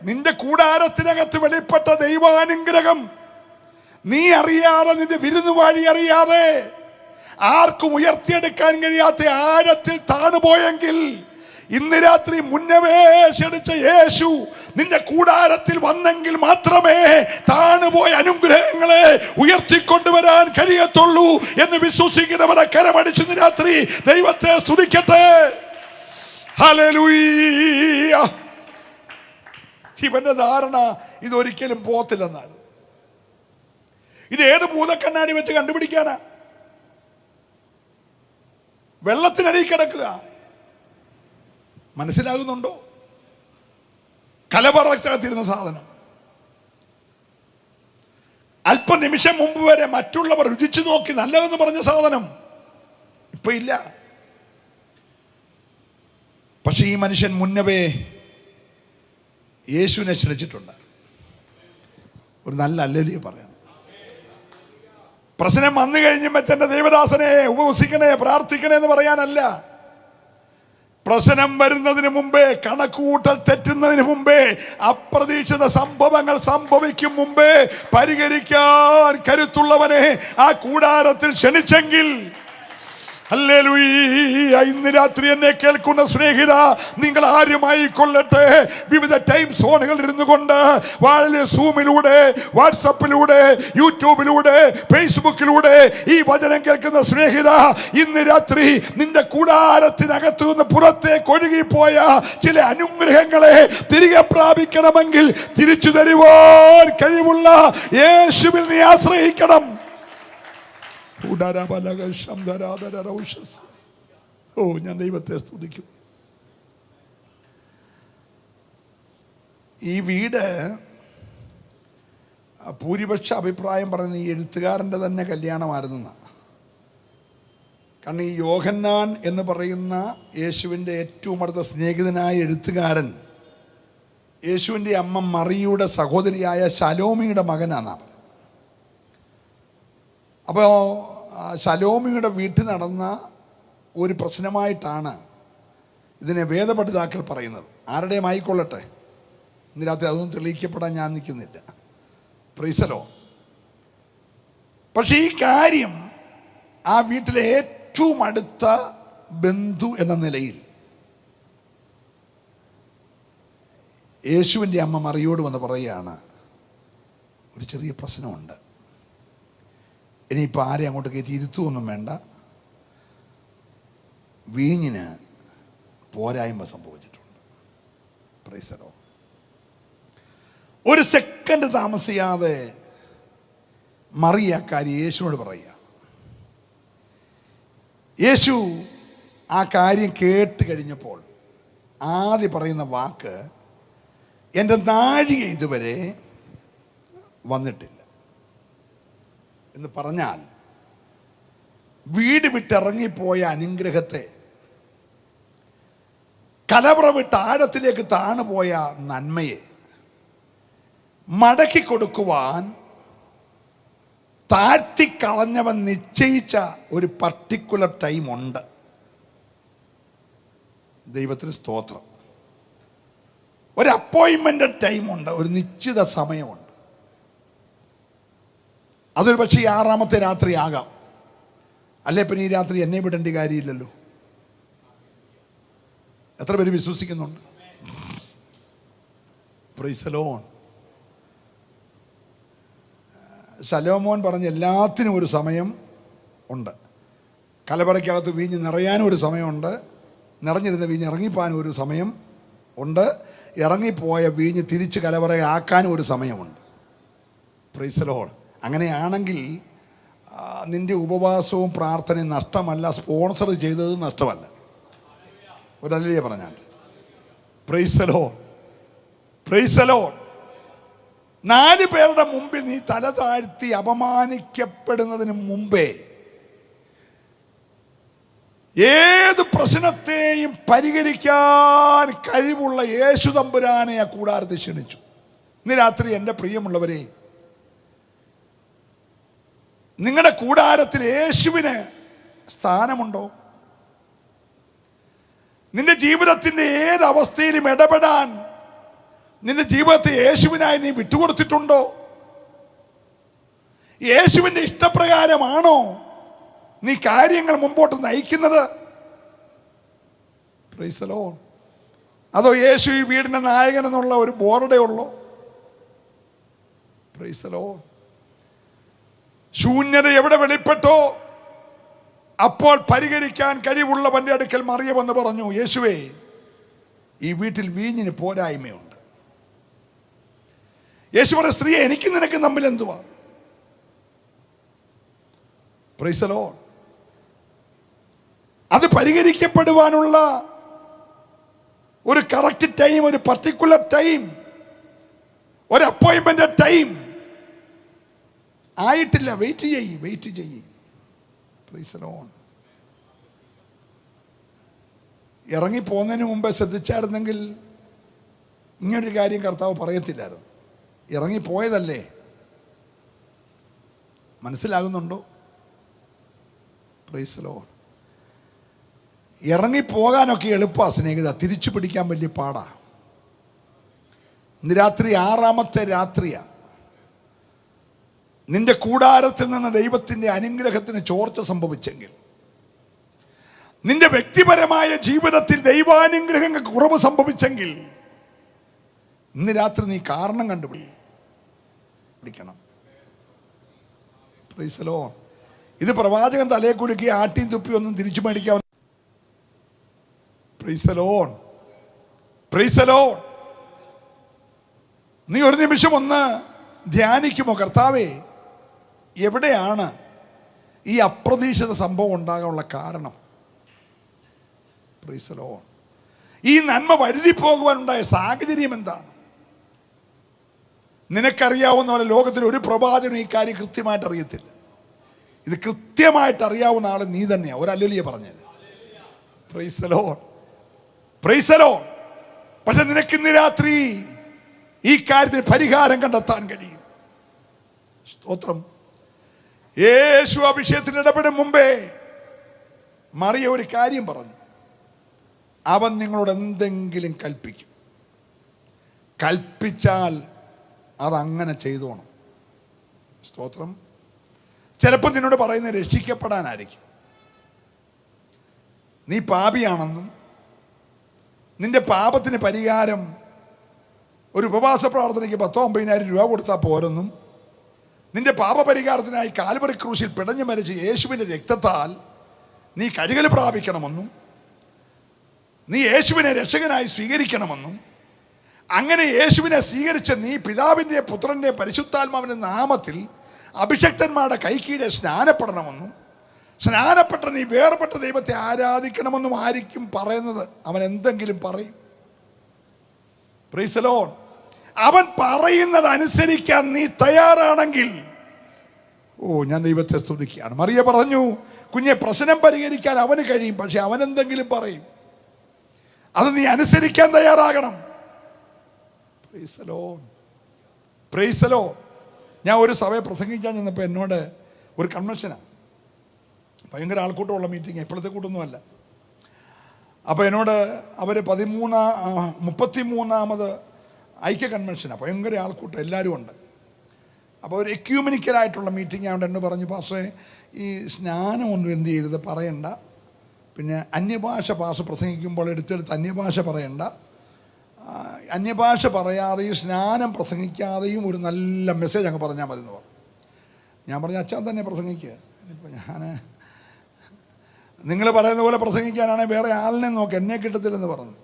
S1: നിന്റെ കൂടാരത്തിനകത്ത് വെളിപ്പെട്ട ദൈവാനുഗ്രഹം നീ അറിയാതെ, നിന്റെ വിരുന്നുവാഴി അറിയാതെ, ആർക്കും ഉയർത്തിയെടുക്കാൻ കഴിയാത്ത ആഴത്തിൽ താണുപോയെങ്കിൽ, ഇന്ന് രാത്രി മുന്നമേ ക്ഷണിച്ച യേശു നിന്റെ കൂടാരത്തിൽ വന്നെങ്കിൽ മാത്രമേ താണുപോയ അനുഗ്രഹങ്ങളെ ഉയർത്തിക്കൊണ്ടുവരാൻ കഴിയത്തുള്ളൂ എന്ന് വിശ്വസിക്കുന്നവരെ കരമടിച്ച് ഇന്ന് രാത്രി ദൈവത്തെ സ്തുതിക്കട്ടെ. ഹല്ലേലൂയ. ഇവന്റെ ധാരണ ഇതൊരിക്കലും പോത്തില്ലെന്നാണ്. ഇത് ഏത് ഭൂതക്കണ്ണാടി വെച്ച് കണ്ടുപിടിക്കാനാ? വെള്ളത്തിനടിയിൽ കിടക്കുക. മനസ്സിലാകുന്നുണ്ടോ? കലവറത്തിരുന്ന സാധനം അല്പനിമിഷം മുമ്പ് വരെ മറ്റുള്ളവർ രുചിച്ചു നോക്കി നല്ലതെന്ന് പറഞ്ഞ സാധനം ഇപ്പൊ ഇല്ല. പക്ഷെ ഈ മനുഷ്യൻ മുന്നവേ യേശുവിനെ ക്ഷണിച്ചിട്ടുണ്ട്. ഒരു നല്ല ഹല്ലേലൂയ പറയണം. പ്രശ്നം വന്നു കഴിഞ്ഞുമ്പോൾ എൻ്റെ ദൈവദാസനെ ഉപവസിക്കണേ, പ്രാർത്ഥിക്കണേ എന്ന് പറയാനല്ല. പ്രശ്നം വരുന്നതിന് മുമ്പേ, കണക്കുകൂട്ടൽ തെറ്റുന്നതിന് മുമ്പേ, അപ്രതീക്ഷിത സംഭവങ്ങൾ സംഭവിക്കും മുമ്പേ പരിഹരിക്കാൻ കരുത്തുള്ളവനെ ആ കൂടാരത്തിൽ ക്ഷണിച്ചെങ്കിൽ, ഹല്ലേലൂയ. ഇന്ന് രാത്രി എന്നെ കേൾക്കുന്ന സ്നേഹിത, നിങ്ങൾ ആരുമായി കൊള്ളട്ടെ, വിവിധ ടൈം സോണുകളിൽ ഇരുന്നു കൊണ്ട്, വളരെ സൂമിലൂടെ, വാട്സപ്പിലൂടെ, യൂട്യൂബിലൂടെ, ഫേസ്ബുക്കിലൂടെ ഈ വചനം കേൾക്കുന്ന സ്നേഹിത, ഇന്ന് രാത്രി നിന്റെ കൂടാരത്തിനകത്തു നിന്ന് പുറത്തേക്ക് ഒഴുകിപ്പോയ ചില അനുഗ്രഹങ്ങളെ തിരികെ പ്രാപിക്കണമെങ്കിൽ, തിരിച്ചു തരുവാൻ കഴിവുള്ള യേശുവിൽ നീ ആശ്രയിക്കണം. ഓ, ഞാൻ ദൈവത്തെ സ്തുതിക്കും. ഈ വീട് ഭൂരിപക്ഷ അഭിപ്രായം പറയുന്ന ഈ എഴുത്തുകാരൻ്റെ തന്നെ കല്യാണമായിരുന്ന. കാരണം ഈ യോഹന്നാൻ എന്ന് പറയുന്ന യേശുവിൻ്റെ ഏറ്റവും അടുത്ത സ്നേഹിതനായ എഴുത്തുകാരൻ യേശുവിൻ്റെ അമ്മ മറിയയുടെ സഹോദരിയായ ശലോമിയുടെ മകനാണ്. അപ്പോൾ ശലോമിയുടെ വീട്ടിൽ നടന്ന ഒരു പ്രശ്നമായിട്ടാണ് ഇതിനെ വേദപണ്ഡിതാക്കൾ പറയുന്നത്. ആരുടെയും ആയിക്കൊള്ളട്ടെ, ഇന്ന് രാത്രി അതൊന്നും തെളിയിക്കപ്പെടാൻ ഞാൻ നിൽക്കുന്നില്ല. പ്രൈസലോ. പക്ഷെ ഈ കാര്യം ആ വീട്ടിലെ ഏറ്റവും അടുത്ത ബന്ധു എന്ന നിലയിൽ യേശുവിൻ്റെ അമ്മ മറിയോട് വന്ന് പറയുകയാണ്, ഒരു ചെറിയ പ്രശ്നമുണ്ട്, ഇനിയിപ്പോൾ ആരെയും അങ്ങോട്ട് കയറ്റി ഇരുത്തുമൊന്നും വേണ്ട, വീഞ്ഞിന് പോരായ്മ സംഭവിച്ചിട്ടുണ്ട്. Price the Lord. ഒരു സെക്കൻഡ് താമസിയാതെ മറിയ കാര്യം യേശുവിനോട് പറയുകയാണ്. യേശു ആ കാര്യം കേട്ട് കഴിഞ്ഞപ്പോൾ ആദ്യം പറയുന്ന വാക്ക്, എൻ്റെ നാഴിക ഇതുവരെ വന്നിട്ടില്ല എന്ന് പറഞ്ഞാൽ, വീട് വിട്ടിറങ്ങിപ്പോയ അനുഗ്രഹത്തെ, കലവറ വിട്ട് ആഴത്തിലേക്ക് താണുപോയ നന്മയെ മടക്കി കൊടുക്കുവാൻ താഴ്ത്തിക്കളഞ്ഞവൻ നിശ്ചയിച്ച ഒരു പർട്ടിക്കുലർ ടൈമുണ്ട്. ദൈവത്തിന് സ്തോത്രം. ഒരു അപ്പോയിൻമെൻ്റ് ടൈമുണ്ട്, ഒരു നിശ്ചിത സമയമുണ്ട്. അതൊരു പക്ഷേ 6-ാമത്തെ രാത്രി ആകാം. അല്ലേ പിന്നെ ഈ രാത്രി എന്നെ വിടേണ്ട കാര്യമില്ലല്ലോ. എത്ര പേര് വിശ്വസിക്കുന്നുണ്ട്? Price the Lord. ശലോമോൻ പറഞ്ഞ എല്ലാത്തിനും ഒരു സമയം ഉണ്ട്. കലവറയ്ക്കകത്ത് വീഞ്ഞ് നിറയാനും ഒരു സമയമുണ്ട്, നിറഞ്ഞിരുന്ന വീഞ്ഞ് ഇറങ്ങിപ്പോകാനും ഒരു സമയം ഉണ്ട്, ഇറങ്ങിപ്പോയ വീഞ്ഞ് തിരിച്ച് കലവറയാക്കാനും ഒരു സമയമുണ്ട്. Price the Lord. അങ്ങനെയാണെങ്കിൽ നിൻ്റെ ഉപവാസവും പ്രാർത്ഥനയും നഷ്ടമല്ല, സ്പോൺസർ ചെയ്തത് നഷ്ടമല്ല. ഒരു ഹല്ലേലൂയ പറഞ്ഞാൽ. Price the lord. Praise the Lord. 4 പേരുടെ മുമ്പിൽ നീ തല താഴ്ത്തി അപമാനിക്കപ്പെടുന്നതിന് മുമ്പേ ഏത് പ്രശ്നത്തെയും പരിഹരിക്കാൻ കഴിവുള്ള യേശു തമ്പുരാനെ ആ കൂടാരത്തിൽ ക്ഷണിച്ചു. ഇന്ന് രാത്രി എൻ്റെ പ്രിയമുള്ളവരെ, നിങ്ങളുടെ കൂടാരത്തിൽ യേശുവിന് സ്ഥാനമുണ്ടോ? നിന്റെ ജീവിതത്തിൻ്റെ ഏതവസ്ഥയിലും ഇടപെടാൻ നിന്റെ ജീവിതത്തെ യേശുവിനായി നീ വിട്ടുകൊടുത്തിട്ടുണ്ടോ? യേശുവിൻ്റെ ഇഷ്ടപ്രകാരമാണോ നീ കാര്യങ്ങൾ മുമ്പോട്ട് നയിക്കുന്നത്? Price the Lord. അതോ യേശു ഈ വീടിൻ്റെ നായകൻ എന്നുള്ള ഒരു ബോർഡേ ഉള്ളോ? Price the Lord. ശൂന്യത എവിടെ വെളിപ്പെട്ടോ അപ്പോൾ പരിഹരിക്കാൻ കഴിവുള്ളവൻ്റെ അടുക്കൽ മറിയമെന്ന് പറഞ്ഞു, യേശുവേ, ഈ വീട്ടിൽ വീഞ്ഞിന് പോരായ്മയുണ്ട്. യേശു പറഞ്ഞ, സ്ത്രീയെ, എനിക്ക് നിനക്ക് തമ്മിൽ എന്തുവാ? Praise the lord. അത് പരിഹരിക്കപ്പെടുവാനുള്ള ഒരു കറക്റ്റ് ടൈം, ഒരു പർട്ടിക്കുലർ ടൈം, ഒരു അപ്പോയിൻമെന്റ് ടൈം ആയിട്ടില്ല. വെയിറ്റ് ചെയ്യ്. Praise the lord. ഇറങ്ങിപ്പോകുന്നതിന് മുമ്പേ ശ്രദ്ധിച്ചായിരുന്നെങ്കിൽ ഇങ്ങനൊരു കാര്യം കർത്താവ് പറയത്തില്ലായിരുന്നു. ഇറങ്ങിപ്പോയതല്ലേ? മനസ്സിലാകുന്നുണ്ടോ? Price the Lord. ഇറങ്ങിപ്പോകാനൊക്കെ എളുപ്പമാണ് സ്നേഹിത, തിരിച്ചു പിടിക്കാൻ വലിയ പാടാ. ഇന്ന് രാത്രി 6-ാമത്തെ രാത്രിയാണ്. നിന്റെ കൂടാരത്തിൽ നിന്ന് ദൈവത്തിൻ്റെ അനുഗ്രഹത്തിന് ചോർച്ച സംഭവിച്ചെങ്കിൽ, നിന്റെ വ്യക്തിപരമായ ജീവിതത്തിൽ ദൈവാനുഗ്രഹങ്ങൾക്ക് കുറവ് സംഭവിച്ചെങ്കിൽ, ഇന്ന് രാത്രി നീ കാരണം കണ്ടുപിടിക്കണം. Price the Lord. ഇത് പ്രവാചകൻ തലയെ കുലുക്കി ആട്ടിയും തുപ്പി ഒന്നും തിരിച്ചു മേടിക്കാൻ. Price the lord. Praise the Lord. നീ ഒരു നിമിഷം ഒന്ന് ധ്യാനിക്കുമോ, കർത്താവേ, എവിടെയാണ് ഈ അപ്രതീക്ഷിത സംഭവം ഉണ്ടാകാനുള്ള കാരണം? Price the Lord. ഈ നന്മ വഴുതി പോകുവാനുണ്ടായ സാഹചര്യം എന്താണ്? നിനക്കറിയാവുന്ന പോലെ ലോകത്തിൽ ഒരു പ്രവാചകനും ഈ കാര്യം കൃത്യമായിട്ട് അറിയത്തില്ല. ഇത് കൃത്യമായിട്ട് അറിയാവുന്ന ആൾ നീ തന്നെയാണ്. ഒരു ഹല്ലേലൂയ പറഞ്ഞത്. Price the lord. Praise the Lord. പക്ഷെ നിനക്ക് ഇന്ന് രാത്രി ഈ കാര്യത്തിന് പരിഹാരം കണ്ടെത്താൻ കഴിയും. സ്തോത്രം. യേശു ആ വിഷയത്തിൽ ഇടപെടും മുമ്പേ മറിയ ഒരു കാര്യം പറഞ്ഞു, അവൻ നിങ്ങളോട് എന്തെങ്കിലും കൽപ്പിക്കും, കൽപ്പിച്ചാൽ അതങ്ങനെ ചെയ്തോണം. സ്തോത്രം. ചിലപ്പോൾ നിന്നോട് പറയുന്നത് രക്ഷിക്കപ്പെടാനായിരിക്കും. നീ പാപിയാണെന്നും നിന്റെ പാപത്തിന് പരിഹാരം ഒരു ഉപവാസ പ്രാർത്ഥനയ്ക്ക് 10,000-50,000 രൂപ കൊടുത്താൽ പോരെന്നും, നിന്റെ പാപപരിഹാരത്തിനായി കാൽവറി ക്രൂശിൽ പിടഞ്ഞു മരിച്ച് യേശുവിൻ്റെ രക്തത്താൽ നീ കഴുകൽ പ്രാപിക്കണമെന്നും, നീ യേശുവിനെ രക്ഷകനായി സ്വീകരിക്കണമെന്നും, അങ്ങനെ യേശുവിനെ സ്വീകരിച്ച നീ പിതാവിൻ്റെ പുത്രൻ്റെ പരിശുദ്ധാത്മാവിൻ്റെ നാമത്തിൽ അഭിഷക്തന്മാരുടെ കൈക്കീഴെ സ്നാനപ്പെടണമെന്നും, സ്നാനപ്പെട്ട നീ വേർപെട്ട ദൈവത്തെ ആരാധിക്കണമെന്നും ആയിരിക്കും പറയുന്നത്. അവൻ എന്തെങ്കിലും പറയും. Price the Lord. അവൻ പറയുന്നത് അനുസരിക്കാൻ നീ തയ്യാറാണെങ്കിൽ, ഞാൻ ദൈവത്തെ സ്തുതിക്കുകയാണ്. മറിയ പറഞ്ഞു, കുഞ്ഞെ, പ്രശ്നം പരിഹരിക്കാൻ അവന് കഴിയും, പക്ഷെ അവൻ എന്തെങ്കിലും പറയും. അത് നീ അനുസരിക്കാൻ തയ്യാറാകണം. Price the lord. Praise the Lord. ഞാൻ ഒരു സഭയെ പ്രസംഗിക്കാൻ ചെന്നപ്പോൾ എന്നോട് ഒരു കൺവെൻഷനാണ്, ഭയങ്കര ആൾക്കൂട്ടമുള്ള മീറ്റിംഗ്, ഇപ്പോഴത്തെ കൂട്ടൊന്നുമല്ല. അപ്പോൾ എന്നോട് അവർ 33ാമത് ഐക്യ കൺവെൻഷനാണ്, ഭയങ്കര ആൾക്കൂട്ടം, എല്ലാവരും ഉണ്ട്. അപ്പോൾ ഒരു എക്യൂമെനിക്കലായിട്ടുള്ള മീറ്റിംഗ് ആയതുകൊണ്ട് എന്നോട് പറഞ്ഞു, പക്ഷേ ഈ സ്നാനമൊന്നും എന്ത് ചെയ്തത് പറയണ്ട, പിന്നെ അന്യഭാഷ പ്രസംഗിക്കുമ്പോൾ എടുത്തെടുത്ത് അന്യഭാഷ പറയണ്ട, അന്യഭാഷ പറയാതെയും സ്നാനം പ്രസംഗിക്കാതെയും ഒരു നല്ല മെസ്സേജ് അങ്ങ് പറഞ്ഞാൽ മതി എന്ന് പറഞ്ഞു. ഞാൻ പറഞ്ഞു, അച്ഛൻ തന്നെ പ്രസംഗിക്കുക. ഇനിയിപ്പോൾ നിങ്ങൾ പറയുന്ന പോലെ പ്രസംഗിക്കാനാണെങ്കിൽ വേറെ ആളിനെ നോക്ക്, എന്നെ കിട്ടത്തില്ലെന്ന് പറഞ്ഞു.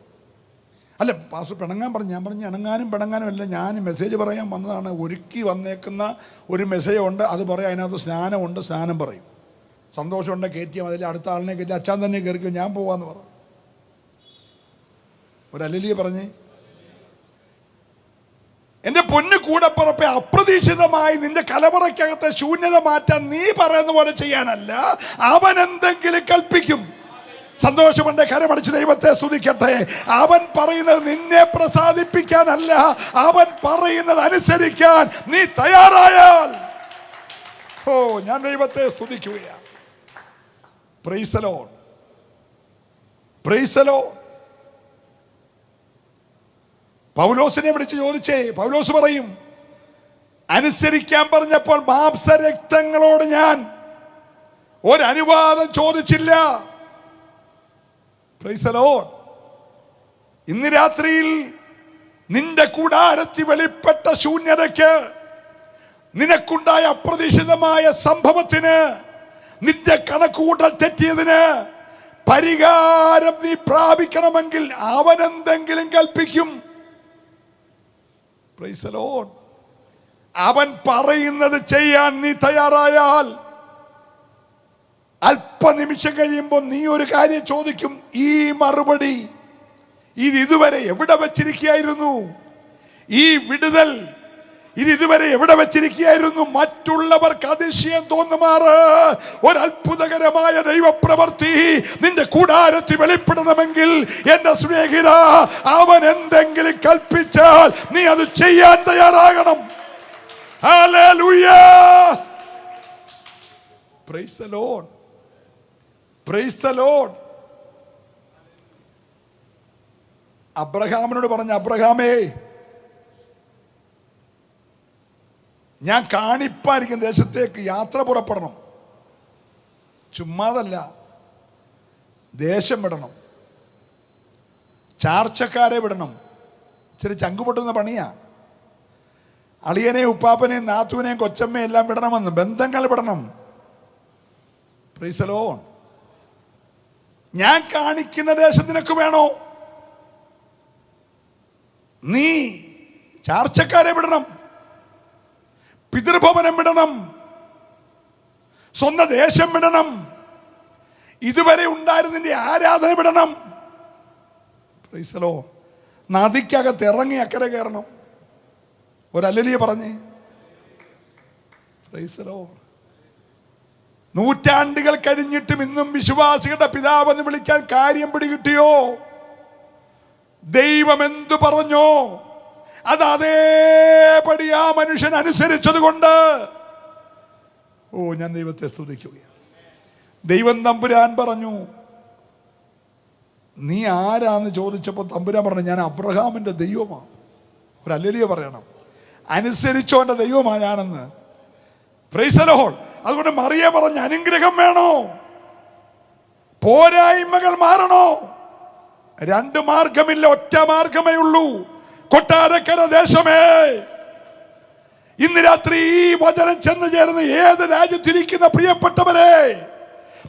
S1: അല്ല പാസ്റ്റർ പിണങ്ങാൻ പറഞ്ഞു. ഞാൻ പറഞ്ഞു, ഇണങ്ങാനും പിണങ്ങാനും അല്ല, ഞാൻ മെസ്സേജ് പറയാൻ വന്നതാണ്. ഒരുക്കി വന്നേക്കുന്ന ഒരു മെസ്സേജ് ഉണ്ട്, അത് പറയാം. അതിനകത്ത് സ്നാനമുണ്ട്, സ്നാനം പറയും. സന്തോഷമുണ്ട് കയറ്റിയാൽ അതിൽ അടുത്ത ആളിനെ കയറ്റി അച്ഛൻ തന്നെ കയറിക്കോ, ഞാൻ പോവാന്ന് പറഞ്ഞു. ഒരു അല്ലലിയെ പറഞ്ഞേ. എൻ്റെ പൊന്നു കൂടപ്പുറപ്പെ, അപ്രതീക്ഷിതമായി നിന്റെ കലവറയ്ക്കകത്തെ ശൂന്യത മാറ്റാൻ നീ പറയുന്ന പോലെ ചെയ്യാനല്ല, അവൻ എന്തെങ്കിലും കൽപ്പിക്കും. സന്തോഷമുണ്ട് കരമടിച്ച് ദൈവത്തെ സ്തുതിക്കട്ടെ. അവൻ പറയുന്നത് നിന്നെ പ്രസാദിപ്പിക്കാനല്ല, അവൻ പറയുന്നത് അനുസരിക്കാൻ നീ തയ്യാറായാൽ, ഞാൻ ദൈവത്തെ സ്തുതിക്കുകയാണ്. Praise the lord. Praise the lord. പൗലോസിനെ വിളിച്ച് ചോദിച്ചേ, പൗലോസ് പറയും, അനുസരിക്കാൻ പറഞ്ഞപ്പോൾ മാംസരക്തങ്ങളോട് ഞാൻ ഒരനുവാദം ചോദിച്ചില്ല. Price the Lord. ഇന്ന് രാത്രിയിൽ നിന്റെ കൂടാരത്തിൽ വെളിപ്പെട്ട ശൂന്യതയ്ക്ക്, നിനക്കുണ്ടായ അപ്രതീക്ഷിതമായ സംഭവത്തിന്, നിന്റെ കണക്കുകൂട്ടൽ തെറ്റിയതിന് പരിഹാരം നീ പ്രാപിക്കണമെങ്കിൽ അവൻ എന്തെങ്കിലും കൽപ്പിക്കും. Price the Lord. അവൻ പറയുന്നത് ചെയ്യാൻ നീ തയ്യാറായാൽ, അല്പനിമിഷം കഴിയുമ്പോൾ നീ ഒരു കാര്യം ചോദിക്കും, ഈ മറുപടി ഇതുവരെ എവിടെ വച്ചിരിക്കുകയായിരുന്നു? ഈ വിടുതൽ ഇതുവരെ എവിടെ വച്ചിരിക്കുകയായിരുന്നു? മറ്റുള്ളവർക്ക് അതിശയം തോന്നുമാറ് ഒരു അത്ഭുതകരമായ ദൈവപ്രവൃത്തി നിന്റെ കൂടാരത്തിൽ വെളിപ്പെടണമെങ്കിൽ എൻ്റെ സ്നേഹിത, അവൻ എന്തെങ്കിലും കൽപ്പിച്ചാൽ നീ അത് ചെയ്യാൻ തയ്യാറാകണം. Hallelujah. Praise the lord. Praise the Lord. അബ്രഹാമിനോട് പറഞ്ഞ, അബ്രഹാമേ, ഞാൻ കാണിപ്പായിരിക്കുന്ന ദേശത്തേക്ക് യാത്ര പുറപ്പെടണം. ചുമ്മാതല്ല, ദേശം വിടണം, ചാർച്ചക്കാരെ വിടണം. ഇച്ചിരി ചങ്കുപൊട്ടുന്ന പണിയാ. അളിയനെയും ഉപ്പാപ്പനെയും നാത്തൂനെയും കൊച്ചമ്മയും എല്ലാം വിടണമെന്ന്, ബന്ധങ്ങൾ വിടണം. Price the Lord. ഞാൻ കാണിക്കുന്ന ദേശം നിനക്ക് വേണോ? നീ ചാർച്ചക്കാരെ വിടണം, പിതൃഭവനം വിടണം, സ്വന്തം ദേശം വിടണം, ഇതുവരെ ഉണ്ടായിരുന്നതിന്റെ ആരാധന വിടണം. Price the Lord. നദിക്കകത്ത് ഇറങ്ങി അക്കരെ കയറണം. ഒരു ഹല്ലേലൂയ പറഞ്ഞേ. Price the Lord. നൂറ്റാണ്ടുകൾ കഴിഞ്ഞിട്ടും ഇന്നും വിശ്വാസികളുടെ പിതാവെന്ന് വിളിക്കാൻ കാര്യം പിടികിട്ടിയോ? ദൈവം എന്തു പറഞ്ഞോ അത് അതേപടി ആ മനുഷ്യൻ അനുസരിച്ചത് കൊണ്ട് ഞാൻ ദൈവത്തെ സ്തുതിക്കുകയാണ്. ദൈവം തമ്പുരാൻ പറഞ്ഞു, നീ ആരാന്ന് ചോദിച്ചപ്പോൾ തമ്പുരാൻ പറഞ്ഞു, ഞാൻ അബ്രഹാമിൻ്റെ ദൈവമാണ്. ഒരു ഹല്ലേലൂയ പറയണം. അനുസരിച്ചോൻ്റെ ദൈവമാണ് ഞാനെന്ന്. Price the Lord. അതുകൊണ്ട് മറിയ പറഞ്ഞ, അനുഗ്രഹം വേണോ? പോരായ്മകൾ മാറണോ? രണ്ട് മാർഗമില്ല, ഒറ്റ മാർഗമേ ഉള്ളൂ. കൊട്ടാരക്കര ദേശമേ, ഇന്ന് രാത്രി ഈ വചനം ചെന്ന് ചേർന്ന് ഏത് രാജ്യത്തിരിക്കുന്ന പ്രിയപ്പെട്ടവരെ,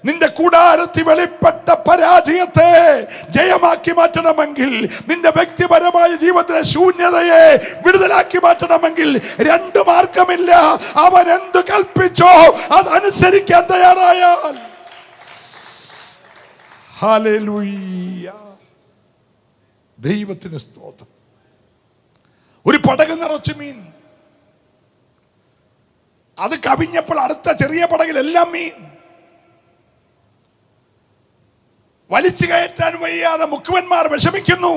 S1: നിന്റെ കൂടാരത്തിൽ വെളിപ്പെട്ട പരാജയത്തെ ജയമാക്കി മാറ്റണമെങ്കിൽ, നിന്റെ വ്യക്തിപരമായ ജീവിതത്തിലെ ശൂന്യതയെ വിടുതലാക്കി മാറ്റണമെങ്കിൽ രണ്ട് മാർഗമില്ല. അവൻ എന്ത് കൽപ്പിച്ചോ അതനുസരിക്കാൻ തയ്യാറായാൽ. ഹല്ലേലൂയ, ദൈവത്തിന് സ്തോത്രം. ഒരു പടക് നിറച്ചു മീൻ, അത് കവിഞ്ഞപ്പോൾ അടുത്ത ചെറിയ പടകിലെല്ലാം മീൻ. വലിച്ചു കയറ്റാൻ വയ്യാതെ മുക്കുവന്മാർ വിഷമിക്കുന്നു.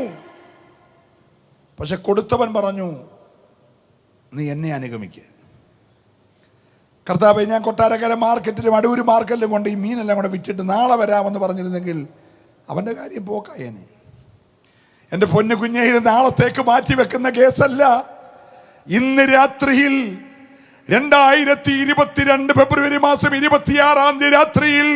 S1: പക്ഷെ കൊടുത്തവൻ പറഞ്ഞു, നീ എന്നെ അനുഗമിക്കുക. കർത്താവേ, ഞാൻ കൊട്ടാരക്കര മാർക്കറ്റിലും അടൂര് മാർക്കറ്റിലും കൊണ്ട് ഈ മീനെല്ലാം കൂടെ വിറ്റിട്ട് നാളെ വരാമെന്ന് പറഞ്ഞിരുന്നെങ്കിൽ അവൻ്റെ കാര്യം പോക്കായേനെ. എൻ്റെ പൊന്നു കുഞ്ഞെ, ഇത് നാളത്തേക്ക് മാറ്റി വെക്കുന്ന കേസല്ല. ഇന്ന് രാത്രിയിൽ 2022 ഫെബ്രുവരി മാസം 26 രാത്രിയിൽ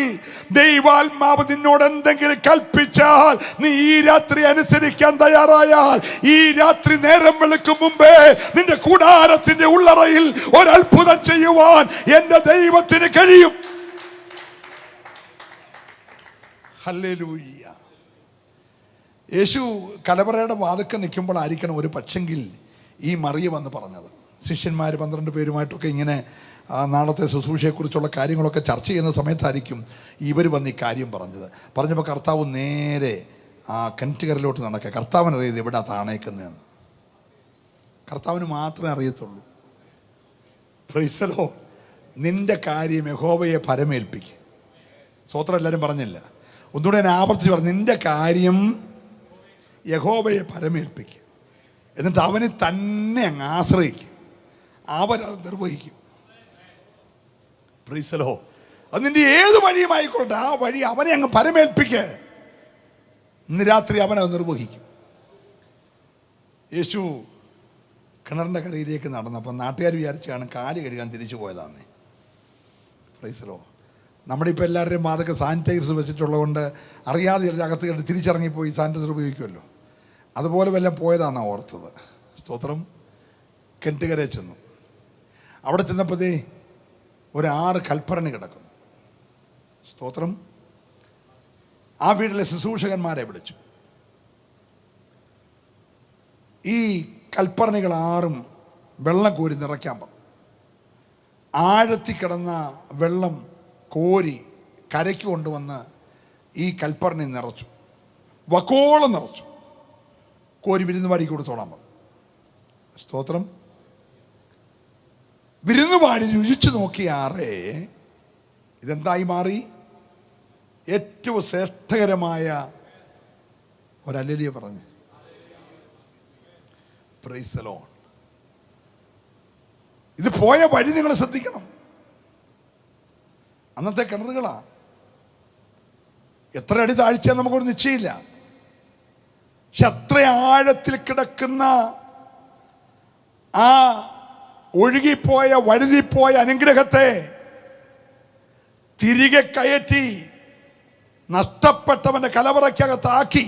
S1: ദൈവാത്മാവ് നിന്നോട് എന്തെങ്കിലും കൽപ്പിച്ചാൽ, നീ ഈ രാത്രി അനുസരിക്കാൻ തയ്യാറായാൽ, ഈ രാത്രി നേരം വെളുക്കും മുമ്പേ നിന്റെ കൂടാരത്തിന്റെ ഉള്ളറയിൽ ഒരത്ഭുതം ചെയ്യുവാൻ എൻ്റെ ദൈവത്തിന് കഴിയും. ഹല്ലേലൂയ. യേശു കലവറയുടെ വാതിൽക്കൽ നിൽക്കുമ്പോൾ ആയിരിക്കണം ഒരു പക്ഷെങ്കിൽ ഈ മറിയം വന്ന് പറഞ്ഞത്. ശിഷ്യന്മാർ 12 പേരുമായിട്ടൊക്കെ ഇങ്ങനെ നാളത്തെ ശുശ്രൂഷയെക്കുറിച്ചുള്ള കാര്യങ്ങളൊക്കെ ചർച്ച ചെയ്യുന്ന സമയത്തായിരിക്കും ഇവർ വന്ന് ഈ കാര്യം പറഞ്ഞപ്പോൾ കർത്താവ് നേരെ ആ കിണറ്റുകരയിലോട്ട് നടക്കുക. കർത്താവിനറിയത് എവിടെ താണേക്കുന്നതെന്ന് കർത്താവിന് മാത്രമേ അറിയത്തുള്ളൂ. Price the Lord. നിന്റെ കാര്യം യഹോവയെ പരമേൽപ്പിക്കുക. സ്വോത്രം എല്ലാവരും പറഞ്ഞില്ല, ഒന്നുകൂടെ ഞാൻ ആവർത്തിച്ച് പറഞ്ഞു, നിന്റെ കാര്യം യഹോവയെ പരമേൽപ്പിക്കുക. എന്നിട്ട് അവന് തന്നെ അങ്ങ് ആശ്രയിക്കുക, അവനത് നിർവഹിക്കും. Price the lord. അത് നിന്റെ ഏത് വഴിയുമായിക്കോട്ടെ, ആ വഴി അവനെ അങ്ങ് പരമേൽപ്പിക്കുക. ഇന്ന് രാത്രി അവനത് നിർവഹിക്കും. യേശു കിണറിൻ്റെ കരയിലേക്ക് നടന്നപ്പോൾ നാട്ടുകാർ വിചാരിച്ചാണ് കാല് കഴുകാൻ തിരിച്ചു പോയതാന്നേ. Price the Lord. നമ്മുടെ ഇപ്പോൾ എല്ലാവരുടെയും വാതൊക്കെ സാനിറ്റൈസർ വെച്ചിട്ടുള്ളതുകൊണ്ട് അറിയാതെ അകത്ത് കണ്ട് തിരിച്ചിറങ്ങിപ്പോയി സാനിറ്റൈസർ ഉപയോഗിക്കുമല്ലോ. അതുപോലെ വല്ലതും പോയതാണെന്നാണ് ഓർത്തത്. സ്തോത്രം. കിണറ്റുകരയിൽ ചെന്നു. അവിടെ ചെന്നപ്പോഴേ 6 കൽപ്പരണി കിടക്കുന്നു. സ്തോത്രം. ആ വീട്ടിലെ ശുശ്രൂഷകന്മാരെ വിളിച്ചു. ഈ കൽപ്പരണികൾ 6 വെള്ളം കോരി നിറയ്ക്കാൻ പറഞ്ഞു. ആഴത്തിൽ കിടന്ന വെള്ളം കോരി കരയ്ക്ക് കൊണ്ടുവന്ന് ഈ കൽപ്പരണി നിറച്ചു, വക്കോളം നിറച്ചു. കോരി വിരുന്നുപാടി കൊടുത്തോളാൻ പറഞ്ഞു. സ്തോത്രം. വിരുന്നുപാടി രുചിച്ചു നോക്കിയാറേ ഇതെന്തായി മാറി? ഏറ്റവും ശ്രേഷ്ഠകരമായ ഒരല്ലേലൂയ പറഞ്ഞ്. Price the Lord. ഇത് പോയ വഴി നിങ്ങൾ ശ്രദ്ധിക്കണം. അന്നത്തെ കിണറുകളാ. എത്ര അടി താഴ്ച നമുക്കൊരു നിശ്ചയമില്ല. പക്ഷെ അത്ര ആഴത്തിൽ കിടക്കുന്ന ആ ഒഴുകിപ്പോയ വഴുതിപ്പോയ അനുഗ്രഹത്തെ തിരികെ കയറ്റി നഷ്ടപ്പെട്ടവന്റെ കലവറയ്ക്കകത്താക്കി.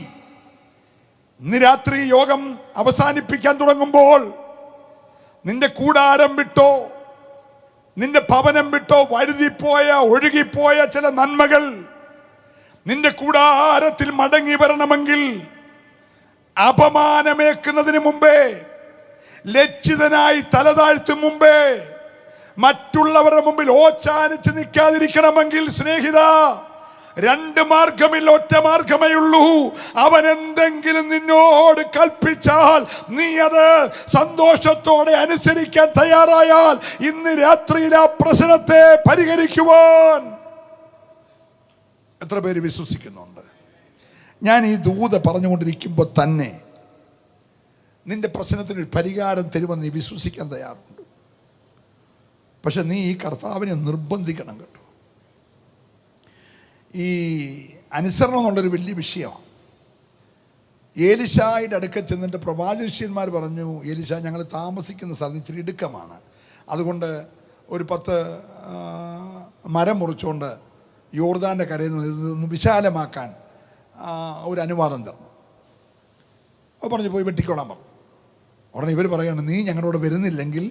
S1: ഇന്ന് രാത്രി യോഗം അവസാനിപ്പിക്കാൻ തുടങ്ങുമ്പോൾ നിന്റെ കൂടാരം വിട്ടോ, നിന്റെ ഭവനം വിട്ടോ വഴുതിപ്പോയ ഒഴുകിപ്പോയ ചില നന്മകൾ നിന്റെ കൂടാരത്തിൽ മടങ്ങി വരണമെങ്കിൽ അപമാനമേക്കുന്നതിന് മുമ്പേ, ലജ്ജിതനായി തലതാഴ്ത്തും മുമ്പേ, മറ്റുള്ളവരുടെ മുമ്പിൽ ഓച്ചാനിച്ച് നിൽക്കാതിരിക്കണമെങ്കിൽ സ്നേഹിത, 2 മാർഗമില്ല, ഒറ്റ മാർഗമേ ഉള്ളൂ. അവൻ എന്തെങ്കിലും നിന്നോട് കൽപ്പിച്ചാൽ നീ അത് സന്തോഷത്തോടെ അനുസരിക്കാൻ തയ്യാറായാൽ ഇന്ന് രാത്രിയിൽ ആ പ്രശ്നത്തെ പരിഹരിക്കുവാൻ എത്ര പേര് വിശ്വസിക്കുന്നുണ്ട്? ഞാൻ ഈ ദൂത പറഞ്ഞുകൊണ്ടിരിക്കുമ്പോൾ തന്നെ നിന്റെ പ്രശ്നത്തിനൊരു പരിഹാരം തരുമെന്ന് നീ വിശ്വസിക്കാൻ തയ്യാറുണ്ട്. പക്ഷെ നീ ഈ കർത്താവിനെ നിർബന്ധിക്കണം കേട്ടോ. ഈ അനുസരണം എന്നുള്ളൊരു വലിയ വിഷയമാണ്. ഏലിശായുടെ അടുക്കൽ ചെന്നിട്ട് പ്രവാചകന്മാർ പറഞ്ഞു, ഏലിശ, ഞങ്ങൾ താമസിക്കുന്ന സ്ഥലം ഇച്ചിരി ഇടുക്കമാണ്, അതുകൊണ്ട് ഒരു 10 മരം മുറിച്ചുകൊണ്ട് യോർദാൻ്റെ കരയിൽ നിന്ന് വിശാലമാക്കാൻ ഒരു അനുവാദം തരണം. അപ്പോൾ പറഞ്ഞു, പോയി വെട്ടിക്കോളാൻ പറഞ്ഞു. ഉടനെ ഇവർ പറയാണ്, നീ ഞങ്ങളോട് വരുന്നില്ലെങ്കിൽ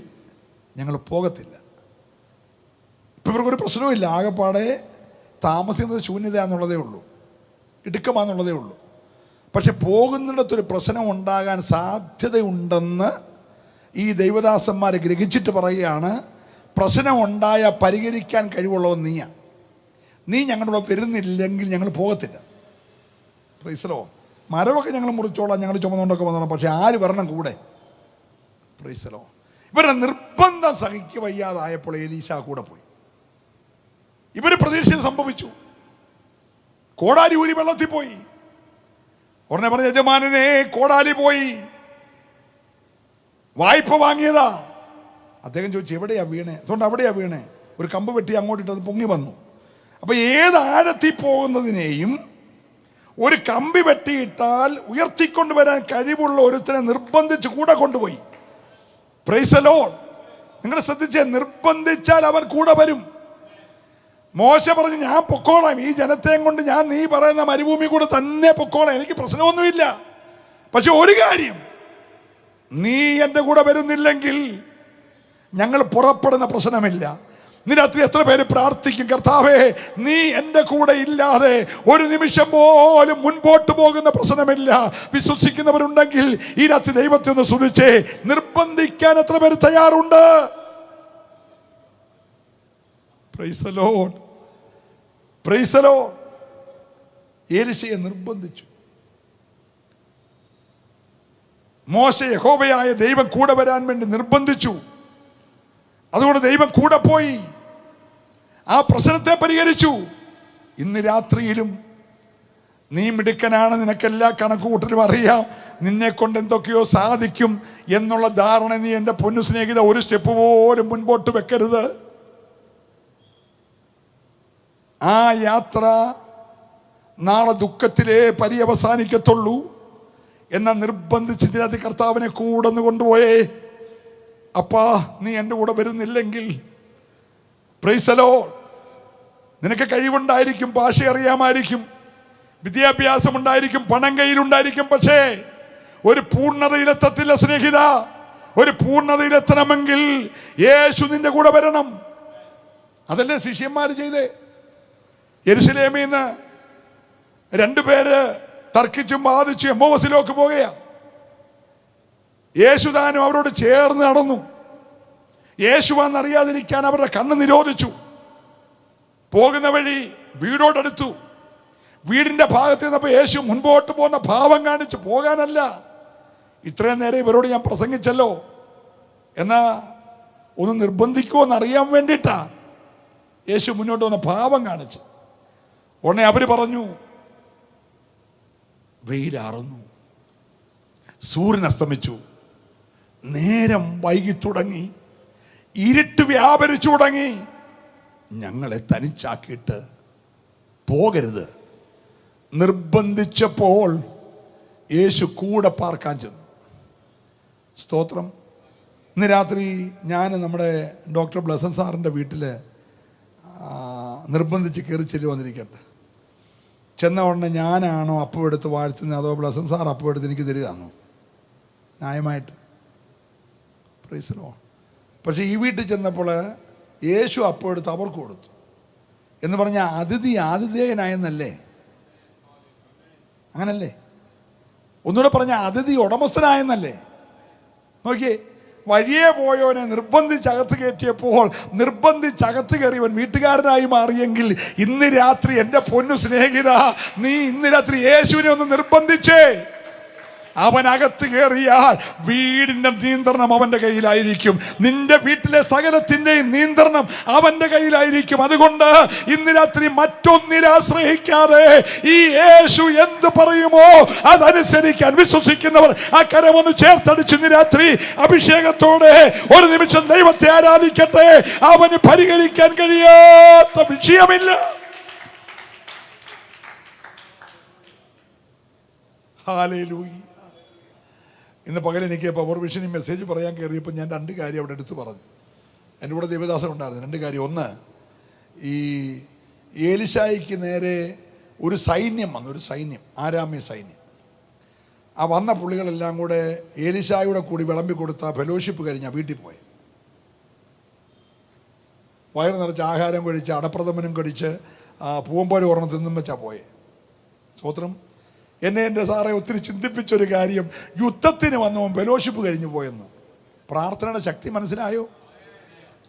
S1: ഞങ്ങൾ പോകത്തില്ല. ഇപ്പം ഇവർക്കൊരു പ്രശ്നവുമില്ല, ആകെപ്പാടെ താമസിക്കുന്നത് ശൂന്യതയാണെന്നുള്ളതേ ഉള്ളൂ, ഇടുക്കമാണെന്നുള്ളതേ ഉള്ളൂ. പക്ഷെ പോകുന്നിടത്തൊരു പ്രശ്നം ഉണ്ടാകാൻ സാധ്യതയുണ്ടെന്ന് ഈ ദൈവദാസന്മാർ ഗ്രഹിച്ചിട്ട് പറയുകയാണ്, പ്രശ്നം ഉണ്ടായാൽ പരിഹരിക്കാൻ കഴിവുള്ളവൻ നീയാണ്. നീ ഞങ്ങളുടെ വരുന്നില്ലെങ്കിൽ ഞങ്ങൾ പോകത്തില്ല. പ്രൈസലോ. മരമൊക്കെ ഞങ്ങൾ മുറിച്ചോളാം, ഞങ്ങൾ ചുമന്നുകൊണ്ടൊക്കെ വന്നോളാം, പക്ഷെ ആര് വരണം കൂടെ? പ്രൈസലോ. ഇവരുടെ നിർബന്ധം സഹിക്ക് വയ്യാതായപ്പോൾ എലീശ കൂടെ പോയി. ഇവർ പ്രതീക്ഷയിൽ സംഭവിച്ചു. കോടാലി ഊരി വെള്ളത്തിൽ പോയി. ഉടനെ പറഞ്ഞ, യജമാനനെ കോടാലി പോയി, വായ്പ വാങ്ങിയതാ. അദ്ദേഹം ചോദിച്ചു, എവിടെയാ വീണേ? അതുകൊണ്ട് അവിടെയാ വീണേ. ഒരു കമ്പ് വെട്ടി അങ്ങോട്ടിട്ട് അത് പൊങ്ങി വന്നു. അപ്പൊ ഏത് ആഴത്തിൽ പോകുന്നതിനെയും ഒരു കമ്പി വെട്ടിയിട്ടാൽ ഉയർത്തിക്കൊണ്ടുവരാൻ കഴിവുള്ള ഒരുത്തനെ നിർബന്ധിച്ച് കൂടെ കൊണ്ടുപോയി. Price the Lord. നിങ്ങൾ ശ്രദ്ധിച്ചേ, നിർബന്ധിച്ചാൽ അവൻ കൂടെ വരും. മോശ പറഞ്ഞു, ഞാൻ പൊക്കോളാം, ഈ ജനത്തെയും കൊണ്ട് ഞാൻ നീ പറയുന്ന മരുഭൂമി കൂടെ തന്നെ പൊക്കോളാം, എനിക്ക് പ്രശ്നമൊന്നുമില്ല. പക്ഷെ ഒരു കാര്യം, നീ എൻ്റെ കൂടെ വരുന്നില്ലെങ്കിൽ ഞങ്ങൾ പുറപ്പെടുന്ന പ്രശ്നമില്ല. ഇന്ന് രാത്രി എത്ര പേര് പ്രാർത്ഥിക്കും, കർത്താവേ നീ എൻ്റെ കൂടെ ഇല്ലാതെ ഒരു നിമിഷം പോലും മുൻപോട്ട് പോകുന്ന പ്രശ്നമില്ല. വിശ്വസിക്കുന്നവരുണ്ടെങ്കിൽ ഈ രാത്രി ദൈവത്തെ ഒന്ന് സ്തുതിച്ചേ. നിർബന്ധിക്കാൻ എത്ര പേര് തയ്യാറുണ്ട്? Praise the lord, praise the lord. എലീശയെ നിർബന്ധിച്ചു. മോശെ യഹോവയായ ദൈവം കൂടെ വരാൻ വേണ്ടി നിർബന്ധിച്ചു. അതുകൊണ്ട് ദൈവം കൂടെ പോയി ആ പ്രശ്നത്തെ പരിഹരിച്ചു. ഇന്ന് രാത്രിയിലും നീ മിടുക്കനാണ്, നിനക്കെല്ലാ കണക്കുകൂട്ടലും അറിയാം, നിന്നെ കൊണ്ട് എന്തൊക്കെയോ സാധിക്കും എന്നുള്ള ധാരണ നീ എൻ്റെ പൊന്നു സ്നേഹിത ഒരു സ്റ്റെപ്പ് പോലും മുൻപോട്ട് വെക്കരുത്. ആ യാത്ര നാളെ ദുഃഖത്തിലേ പര്യവസാനിക്കത്തുള്ളൂ. എന്നാൽ നിർബന്ധിച്ചിതിനകത്ത് കർത്താവിനെ കൂടെ ഒന്ന് കൊണ്ടുപോയേ. അപ്പാ നീ എൻ്റെ കൂടെ വരുന്നില്ലെങ്കിൽ, പ്രൈസ് ദി ലോർഡ്, നിനക്ക് കഴിവുണ്ടായിരിക്കും, ഭാഷ അറിയാമായിരിക്കും, വിദ്യാഭ്യാസം ഉണ്ടായിരിക്കും, പണം കയ്യിലുണ്ടായിരിക്കും, പക്ഷേ ഒരു പൂർണ്ണതയിലെത്തത്തില്ല സ്നേഹിത. ഒരു പൂർണ്ണതയിലെത്തണമെങ്കിൽ യേശു നിന്റെ കൂടെ വരണം. അതല്ലേ ശിഷ്യന്മാർ ചെയ്തേ. യെരുശലേമിൽ നിന്ന് രണ്ടുപേര് തർക്കിച്ചും ബാധിച്ചും എമ്മോസിലേക്ക് പോകുകയാ. യേശുദാനും അവരോട് ചേർന്ന് നടന്നു. യേശുവാന്നറിയാതിരിക്കാൻ അവരുടെ കണ്ണ് നിരോധിച്ചു. പോകുന്ന വഴി വീടോടടുത്തു. വീടിന്റെ ഭാഗത്ത് നിന്നപ്പോൾ യേശു മുൻപോട്ട് പോകുന്ന ഭാവം കാണിച്ചു പോകാനല്ല. ഇത്രയും നേരം ഇവരോട് ഞാൻ പ്രസംഗിച്ചല്ലോ, എന്നാ ഒന്ന് നിർബന്ധിക്കുമോ എന്നറിയാൻ വേണ്ടിയിട്ടാ യേശു മുന്നോട്ട് വന്ന ഭാവം കാണിച്ചു. ഉടനെ അവർ പറഞ്ഞു, വെയിലാറുന്നു, സൂര്യൻ അസ്തമിച്ചു, നേരം വൈകി തുടങ്ങി, ഇരുട്ട് വ്യാപരിച്ചു തുടങ്ങി, ഞങ്ങളെ തനിച്ചാക്കിയിട്ട് പോകരുത്. നിർബന്ധിച്ചപ്പോൾ യേശു കൂടെ പാർക്കാൻ ചെന്നു. സ്തോത്രം. ഇന്ന് രാത്രി ഞാൻ നമ്മുടെ ഡോക്ടർ ബ്ലസൻ സാറിൻ്റെ വീട്ടിൽ നിർബന്ധിച്ച് കയറി ചെല്ലുവന്നിരിക്കട്ടെ. ചെന്ന ഉടനെ ഞാനാണോ അപ്പം എടുത്ത് വാഴ്ത്തുന്നത്, അതോ ബ്ലസൻ സാർ അപ്പം എടുത്ത് എനിക്ക് തരികയാണോ? ന്യായമായിട്ട്. Praise the lord. പക്ഷേ ഈ വീട്ടിൽ ചെന്നപ്പോൾ യേശു അപ്പം എടുത്ത് അവർക്ക് കൊടുത്തു എന്ന് പറഞ്ഞാൽ അതിഥി ആതിഥേയനായെന്നല്ലേ? അങ്ങനല്ലേ? ഒന്നുകൂടെ പറഞ്ഞാൽ അതിഥി ഉടമസ്ഥനായെന്നല്ലേ? നോക്കിയേ, വഴിയെ പോയവനെ നിർബന്ധിച്ചകത്ത് കയറ്റിയപ്പോൾ നിർബന്ധിച്ചകത്ത് കയറിയവൻ വീട്ടുകാരനായി മാറിയെങ്കിൽ ഇന്ന് രാത്രി എൻ്റെ പൊന്നു സ്നേഹിത, നീ ഇന്ന് രാത്രി യേശുവിനെ ഒന്ന് നിർബന്ധിച്ചേ. അവനകത്ത് കയറിയാൽ വീടിൻ്റെ നിയന്ത്രണം അവൻ്റെ കയ്യിലായിരിക്കും. നിന്റെ വീട്ടിലെ സകലത്തിൻ്റെയും നിയന്ത്രണം അവൻ്റെ കയ്യിലായിരിക്കും. അതുകൊണ്ട് ഇന്ന് രാത്രി മറ്റൊന്നിനെ ആശ്രയിക്കാതെ ഈ യേശു എന്ത് പറയുമോ അതനുസരിക്കാൻ വിശ്വസിക്കുന്നവർ ആ കരമൊന്ന് ചേർത്തടിച്ച് ഇന്ന് രാത്രി അഭിഷേകത്തോടെ ഒരു നിമിഷം ദൈവത്തെ ആരാധിക്കട്ടെ. അവന് പരിഹരിക്കാൻ കഴിയാത്ത വിഷയമില്ല. ഹല്ലേലൂയ. ഇന്ന് പകൽ എനിക്ക് പവർ വിഷനിൽ മെസ്സേജ് പറയാൻ കയറിയപ്പോൾ ഞാൻ രണ്ട് കാര്യം അവിടെ എടുത്തു പറഞ്ഞു. എൻ്റെ കൂടെ ദേവദാസൻ ഉണ്ടായിരുന്നു. രണ്ട് കാര്യം. ഒന്ന്, ഈ ഏലിശായിക്ക് നേരെ ഒരു സൈന്യം വന്നു, ഒരു സൈന്യം, ആരാമ്യ സൈന്യം. ആ വന്ന പുള്ളികളെല്ലാം കൂടെ ഏലീശായുടെ കൂടി വിളമ്പി കൊടുത്ത ഫെലോഷിപ്പ് കഴിഞ്ഞാൽ വീട്ടിൽ പോയി. വയറ് നിറച്ച് ആഹാരം കഴിച്ച് അടപ്രഥമനും കഴിച്ച് പൂവമ്പോഴ് ഓർമ്മ തിന്നും വെച്ചാൽ പോയെ. സ്തോത്രം. എന്നെ എൻ്റെ സാറെ ഒത്തിരി ചിന്തിപ്പിച്ചൊരു കാര്യം, യുദ്ധത്തിന് വന്നവൻ ഫെലോഷിപ്പ് കഴിഞ്ഞു പോയെന്ന്. പ്രാർത്ഥനയുടെ ശക്തി മനസ്സിലായോ?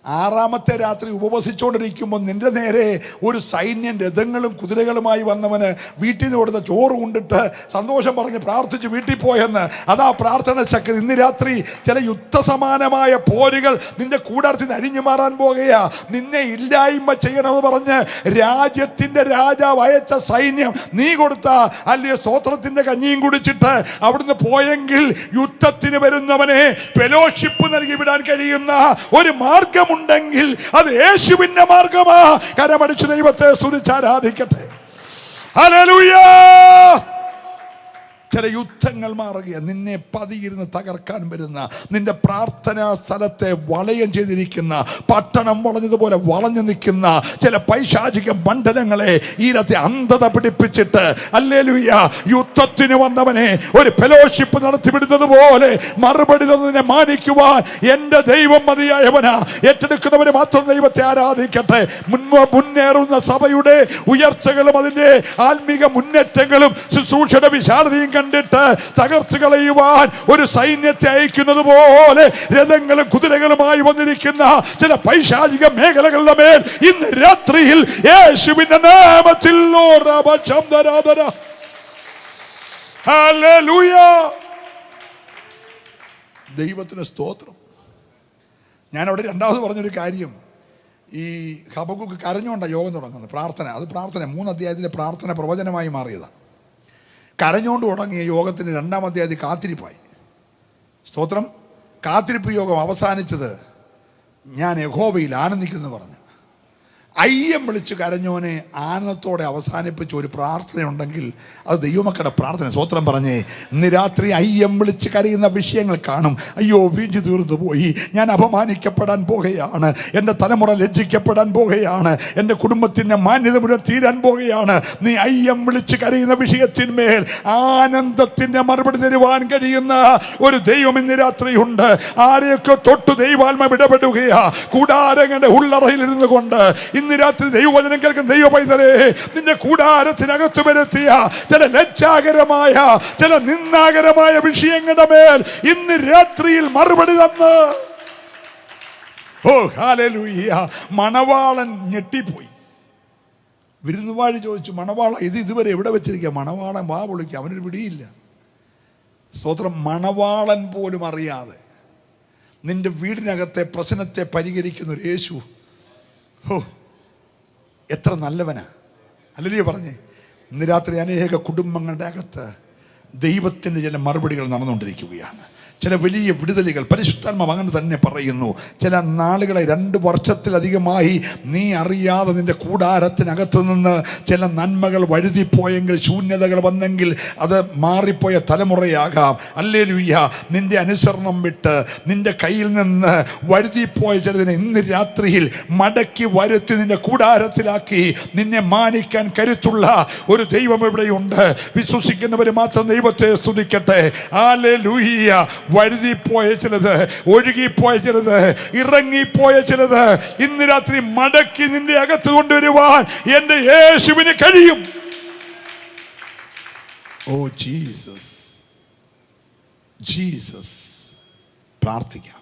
S1: 6ാമത്തെ രാത്രി ഉപവസിച്ചുകൊണ്ടിരിക്കുമ്പോൾ നിന്റെ നേരെ ഒരു സൈന്യം രഥങ്ങളും കുതിരകളുമായി വന്നവന് വീട്ടിൽ നിന്ന് കൊടുത്ത ചോറ് കൊണ്ടിട്ട് സന്തോഷം പറഞ്ഞ് പ്രാർത്ഥിച്ച് വീട്ടിൽ പോയെന്ന്. അതാ പ്രാർത്ഥന ശക്തി. ഇന്ന് രാത്രി ചില യുദ്ധസമാനമായ പോരുകൾ നിന്റെ കൂടാരത്തിൽ നിന്ന് അഴിഞ്ഞു മാറാൻ പോകുകയാ. നിന്നെ ഇല്ലായ്മ ചെയ്യണമെന്ന് പറഞ്ഞ് രാജ്യത്തിൻ്റെ രാജാവ് അയച്ച സൈന്യം നീ കൊടുത്ത അല്ലയോ സ്തോത്രത്തിൻ്റെ കഞ്ഞിയും കുടിച്ചിട്ട് അവിടുന്ന് പോയെങ്കിൽ യുദ്ധത്തിന് വരുന്നവനെ ഫെലോഷിപ്പ് നൽകി വിടാൻ കഴിയുന്ന ഒരു മാർഗം ഉണ്ടെങ്കിൽ അത് യേശുവിന്റെ മാർഗമാ. കരമടിച്ച് ദൈവത്തെ സ്തുതിച്ച് ആരാധിക്കട്ടെ. ഹല്ലേലൂയ. ചില യുദ്ധങ്ങൾ മാറുക. നിന്നെ പതിയിരുന്ന് തകർക്കാൻ വരുന്ന, നിന്റെ പ്രാർത്ഥനാ സ്ഥലത്തെ വളയം ചെയ്തിരിക്കുന്ന, പട്ടണം വളഞ്ഞതുപോലെ വളഞ്ഞു നിൽക്കുന്ന ചില പൈശാചിക മണ്ഡലങ്ങളെ ഈ രാത്രി അന്ധത പിടിപ്പിച്ചിട്ട് ഹല്ലേലൂയ യുദ്ധത്തിന് വന്നവനെ ഒരു ഫെലോഷിപ്പ് നടത്തിവിടുന്നത് പോലെ മറുപടി തന്നതിനെ മാനിക്കുവാൻ എൻ്റെ ദൈവം മതിയായവനാ. ഏറ്റെടുക്കുന്നവന് മാത്രം ദൈവത്തെ ആരാധിക്കട്ടെ. മുന്നേറുന്ന സഭയുടെ ഉയർച്ചകളും അതിൻ്റെ ആത്മീക മുന്നേറ്റങ്ങളും ശുശ്രൂഷയുടെ വിശാലതയും കണ്ടിട്ട് തകർത്ത് കളയുവാൻ ഒരു സൈന്യത്തെ അയക്കുന്നത് പോലെ രഥങ്ങളും കുതിരകളുമായി വന്നിരിക്കുന്ന ചില പൈശാചിക മേഖലകളുടെ മേൽ ഇന്ന് രാത്രിയിൽ യേശുവിന്റെ നാമത്തിൽ ഹല്ലേലൂയ. ദൈവത്തിന് സ്തോത്രം. ഞാനവിടെ രണ്ടാമത് പറഞ്ഞൊരു കാര്യം, ഈ ഹബക്കൂക്ക് കരഞ്ഞുകൊണ്ടാണ് യോഗം തുടങ്ങുന്നത്. പ്രാർത്ഥന, അത് പ്രാർത്ഥന 3 അധ്യായത്തിലെ പ്രാർത്ഥന പ്രവചനമായി മാറിയതാണ്. കരഞ്ഞുകൊണ്ട് തുടങ്ങിയ യോഗത്തിന് 2-ാം അധ്യായത്തിൽ കാത്തിരിപ്പായി. സ്തോത്രം. കാത്തിരിപ്പ് യോഗം അവസാനിച്ചത് ഞാൻ യഹോവയിൽ ആനന്ദിക്കുന്നു പറഞ്ഞു. അയ്യം വിളിച്ച് കരഞ്ഞോനെ ആനന്ദത്തോടെ അവസാനിപ്പിച്ച ഒരു പ്രാർത്ഥനയുണ്ടെങ്കിൽ അത് ദൈവമക്കളുടെ പ്രാർത്ഥന. സ്തോത്രം പറഞ്ഞേ. ഇന്ന് രാത്രി അയ്യം വിളിച്ച് കരയുന്ന വിഷയങ്ങൾ കാണും. അയ്യോ വീഞ്ഞു തീർന്നു പോയി, ഞാൻ അപമാനിക്കപ്പെടാൻ പോകുകയാണ്, എൻ്റെ തലമുറ ലജ്ജിക്കപ്പെടാൻ പോകുകയാണ്, എൻ്റെ കുടുംബത്തിൻ്റെ മാന്യത മുഴുവൻ തീരാൻ പോകുകയാണ്. നീ അയ്യം വിളിച്ച് കരയുന്ന വിഷയത്തിന്മേൽ ആനന്ദത്തിൻ്റെ മറുപടി തരുവാൻ കഴിയുന്ന ഒരു ദൈവം ഇന്ന് രാത്രിയുണ്ട്. ആരെയൊക്കെ തൊട്ട് ദൈവാത്മ ഇടപെടുകയാ. കൂടാരങ്ങളുടെ ഉള്ളറയിലിരുന്നു കൊണ്ട് ഇന്ന് രാത്രി ദൈവവചനം കേൾക്കുന്ന ദൈവ പൈതലേ, നിന്റെ കൂടാരത്തിനകത്ത് വരുത്തിയ ചില ലജ്ജാകരമായ, ചില നിന്ദാകരമായ വിഷയങ്ങളുടെ മേൽ ഇന്ന് രാത്രിയിൽ മറുപടി തന്ന് ഓ ഹല്ലേലൂയ. മണവാളൻ ഞെട്ടിപ്പോയി. വിരുന്നുവാഴി ചോദിച്ചു, മണവാള ഇതുവരെ എവിടെ വെച്ചിരിക്കുക? മണവാളൻ വാ പൊളിക്കുക, അവനൊരു പിടിയില്ല. സ്തോത്രം. മണവാളൻ പോലും അറിയാതെ നിന്റെ വീടിനകത്തെ പ്രശ്നത്തെ പരിഹരിക്കുന്ന ഒരു യേശു, ഓ എത്ര നല്ലവനാ. ഹല്ലേലൂയ പറഞ്ഞേ. ഇന്ന് രാത്രി അനേക കുടുംബങ്ങളുടെ അകത്ത് ദൈവത്തിൻ്റെ ചില മറുപടികൾ നടന്നുകൊണ്ടിരിക്കുകയാണ്. ചില വലിയ വിടുതലുകൾ. പരിശുദ്ധാത്മാവ് അങ്ങനെ തന്നെ പറയുന്നു. ചില നാളുകളെ 2 വർഷത്തിലധികമായി നീ അറിയാതെ നിന്റെ കൂടാരത്തിനകത്ത് നിന്ന് ചില നന്മകൾ വഴുതിപ്പോയെങ്കിൽ, ശൂന്യതകൾ വന്നെങ്കിൽ അത് മാറിപ്പോയ തലമുറയാകാം. ഹല്ലേലൂയ. നിന്റെ അനുസരണം വിട്ട് നിന്റെ കയ്യിൽ നിന്ന് വഴുതിപ്പോയ ചിലതിനെ ഇന്ന് രാത്രിയിൽ മടക്കി വരുത്തി നിന്റെ കൂടാരത്തിലാക്കി നിന്നെ മാനിക്കാൻ കരുത്തുള്ള ഒരു ദൈവം ഇവിടെയുണ്ട്. വിശ്വസിക്കുന്നവർ മാത്രം ദൈവത്തെ സ്തുതിക്കട്ടെ. ഹല്ലേലൂയ. വഴുതിപ്പോയ ചിലത്, ഒഴുകിപ്പോയ ചിലത്, ഇറങ്ങിപ്പോയ ചിലത് ഇന്ന് രാത്രി മടക്കി നിന്റെ അകത്ത് കൊണ്ടുവരുവാൻ എൻ്റെ യേശുവിന് കഴിയും. Oh Jesus, Jesus. പ്രാർത്ഥിക്കാം.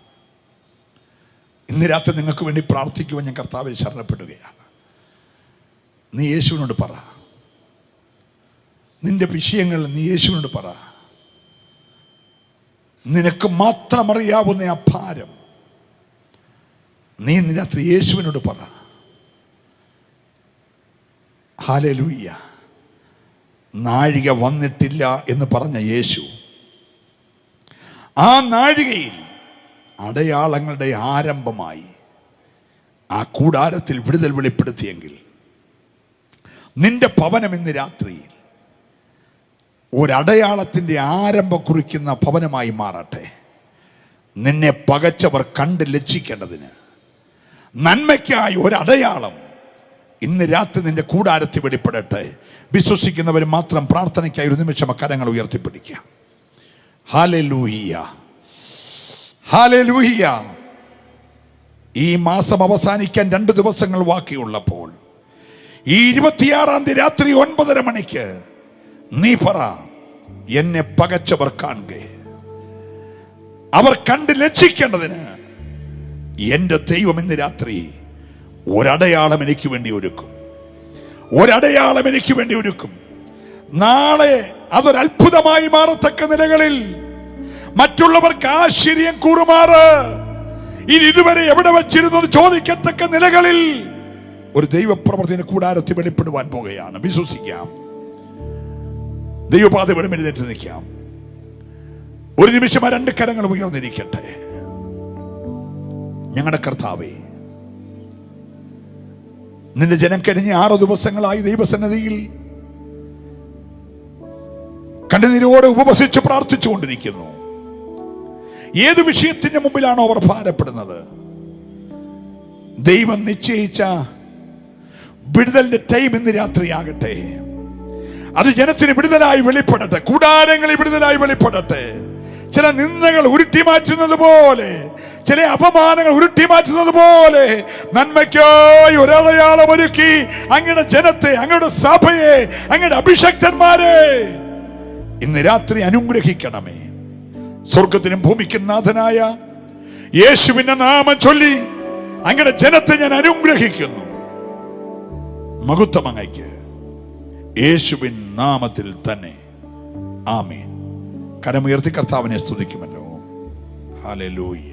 S1: ഇന്ന് രാത്രി നിങ്ങൾക്ക് വേണ്ടി പ്രാർത്ഥിക്കുവാൻ ഞാൻ കർത്താവെ ശരണപ്പെടുകയാണ്. നീ യേശുവിനോട് പറ. നിന്റെ വിഷയങ്ങൾ നീ യേശുവിനോട് പറ. നിനക്ക് മാത്രം അറിയാവുന്ന ആ ഭാരം നീ ഇന്ന് രാത്രി യേശുവിനോട് പറ. ഹല്ലേലൂയ. നാഴിക വന്നിട്ടില്ല എന്ന് പറഞ്ഞ യേശു ആ നാഴികയിൽ അടയാളങ്ങളുടെ ആരംഭമായി ആ കൂടാരത്തിൽ വിടുതൽ വെളിപ്പെടുത്തിയെങ്കിൽ നിന്റെ ഭവനം ഇന്ന് രാത്രിയിൽ ഒരടയാളത്തിൻ്റെ ആരംഭം കുറിക്കുന്ന ഭവനമായി മാറട്ടെ. നിന്നെ പകച്ചവർ കണ്ട് ലജ്ജിക്കേണ്ടതിന് നന്മയ്ക്കായി ഒരടയാളം ഇന്ന് രാത്രി നിന്റെ കൂടാരത്തിൽ വെളിപ്പെടട്ടെ. വിശ്വസിക്കുന്നവർ മാത്രം പ്രാർത്ഥനയ്ക്കായി ഒരു നിമിഷം കരങ്ങൾ ഉയർത്തിപ്പിടിക്കുക. Hallelujah, hallelujah. ഈ മാസം അവസാനിക്കാൻ 2 ദിവസങ്ങൾ ബാക്കിയുള്ളപ്പോൾ ഈ 26-ാം തീയതി രാത്രി 9:30 മണിക്ക് നീ പറ, എന്നെ പകച്ചവർ കാണുക, അവർ കണ്ട് ലജ്ജിക്കേണ്ടതിന് എൻ്റെ ദൈവം ഇന്ന് രാത്രി ഒരടയാളം എനിക്ക് വേണ്ടി ഒരുക്കും. ഒരടയാളം എനിക്ക് വേണ്ടി ഒരുക്കും. നാളെ അതൊരത്ഭുതമായി മാറത്തക്ക നിലകളിൽ മറ്റുള്ളവർക്ക് ആശ്ചര്യം കൂറുമാറ് ഇതുവരെ എവിടെ വച്ചിരുന്നത് ചോദിക്കത്തക്ക നിലകളിൽ ഒരു ദൈവപ്രവർത്തിയുടെ കൂടാരത്തിൽ വെളിപ്പെടുവാൻ പോകുകയാണ്. വിശ്വസിക്കാം. ദൈവപാത വേണം, എഴുന്നേറ്റ് നിൽക്കാം. ഒരു നിമിഷം ആ 2 കരങ്ങൾ ഉയർന്നിരിക്കട്ടെ. ഞങ്ങളുടെ കർത്താവേ, നിന്റെ ജനം കഴിഞ്ഞ 6 ദിവസങ്ങളായി ദൈവസന്നിധിയിൽ കണ്ണുനീരോടെ ഉപവസിച്ച് പ്രാർത്ഥിച്ചുകൊണ്ടിരിക്കുന്നു. ഏത് വിഷയത്തിന്റെ മുമ്പിലാണോ അവർ ഭാരപ്പെടുന്നത്, ദൈവം നിശ്ചയിച്ച വിടുതലിന്റെ ടൈം ഇന്ന് രാത്രിയാകട്ടെ. അത് ജനത്തിന് വിടുതലായി വെളിപ്പെടട്ടെ. കൂടാരങ്ങളിൽ വിടുതലായി വെളിപ്പെടട്ടെ. ചില നിന്ദകൾ ഉരുട്ടി മാറ്റുന്നത് പോലെ, ചില അപമാനങ്ങൾ ഉരുട്ടി മാറ്റുന്നത് പോലെ നന്മയ്ക്കായി ഒരടയാളം ഒരുക്കി അങ്ങയുടെ ജനത്തെ, അങ്ങയുടെ സഭയെ, അങ്ങയുടെ അഭിഷക്തന്മാരെ ഇന്ന് രാത്രി അനുഗ്രഹിക്കണമേ. സ്വർഗത്തിനും ഭൂമിക്കും നാഥനായ യേശുവിന്റെ നാമം ചൊല്ലി അങ്ങയുടെ ജനത്തെ ഞാൻ അനുഗ്രഹിക്കുന്നു. മഹത്വം അങ്ങയ്ക്ക്, യേശുവിൻ നാമത്തിൽ തന്നെ. ആമേൻ. കരമുയർത്തി കർത്താവിനെ സ്തുതിക്കുമല്ലോ. ഹല്ലേലൂയ.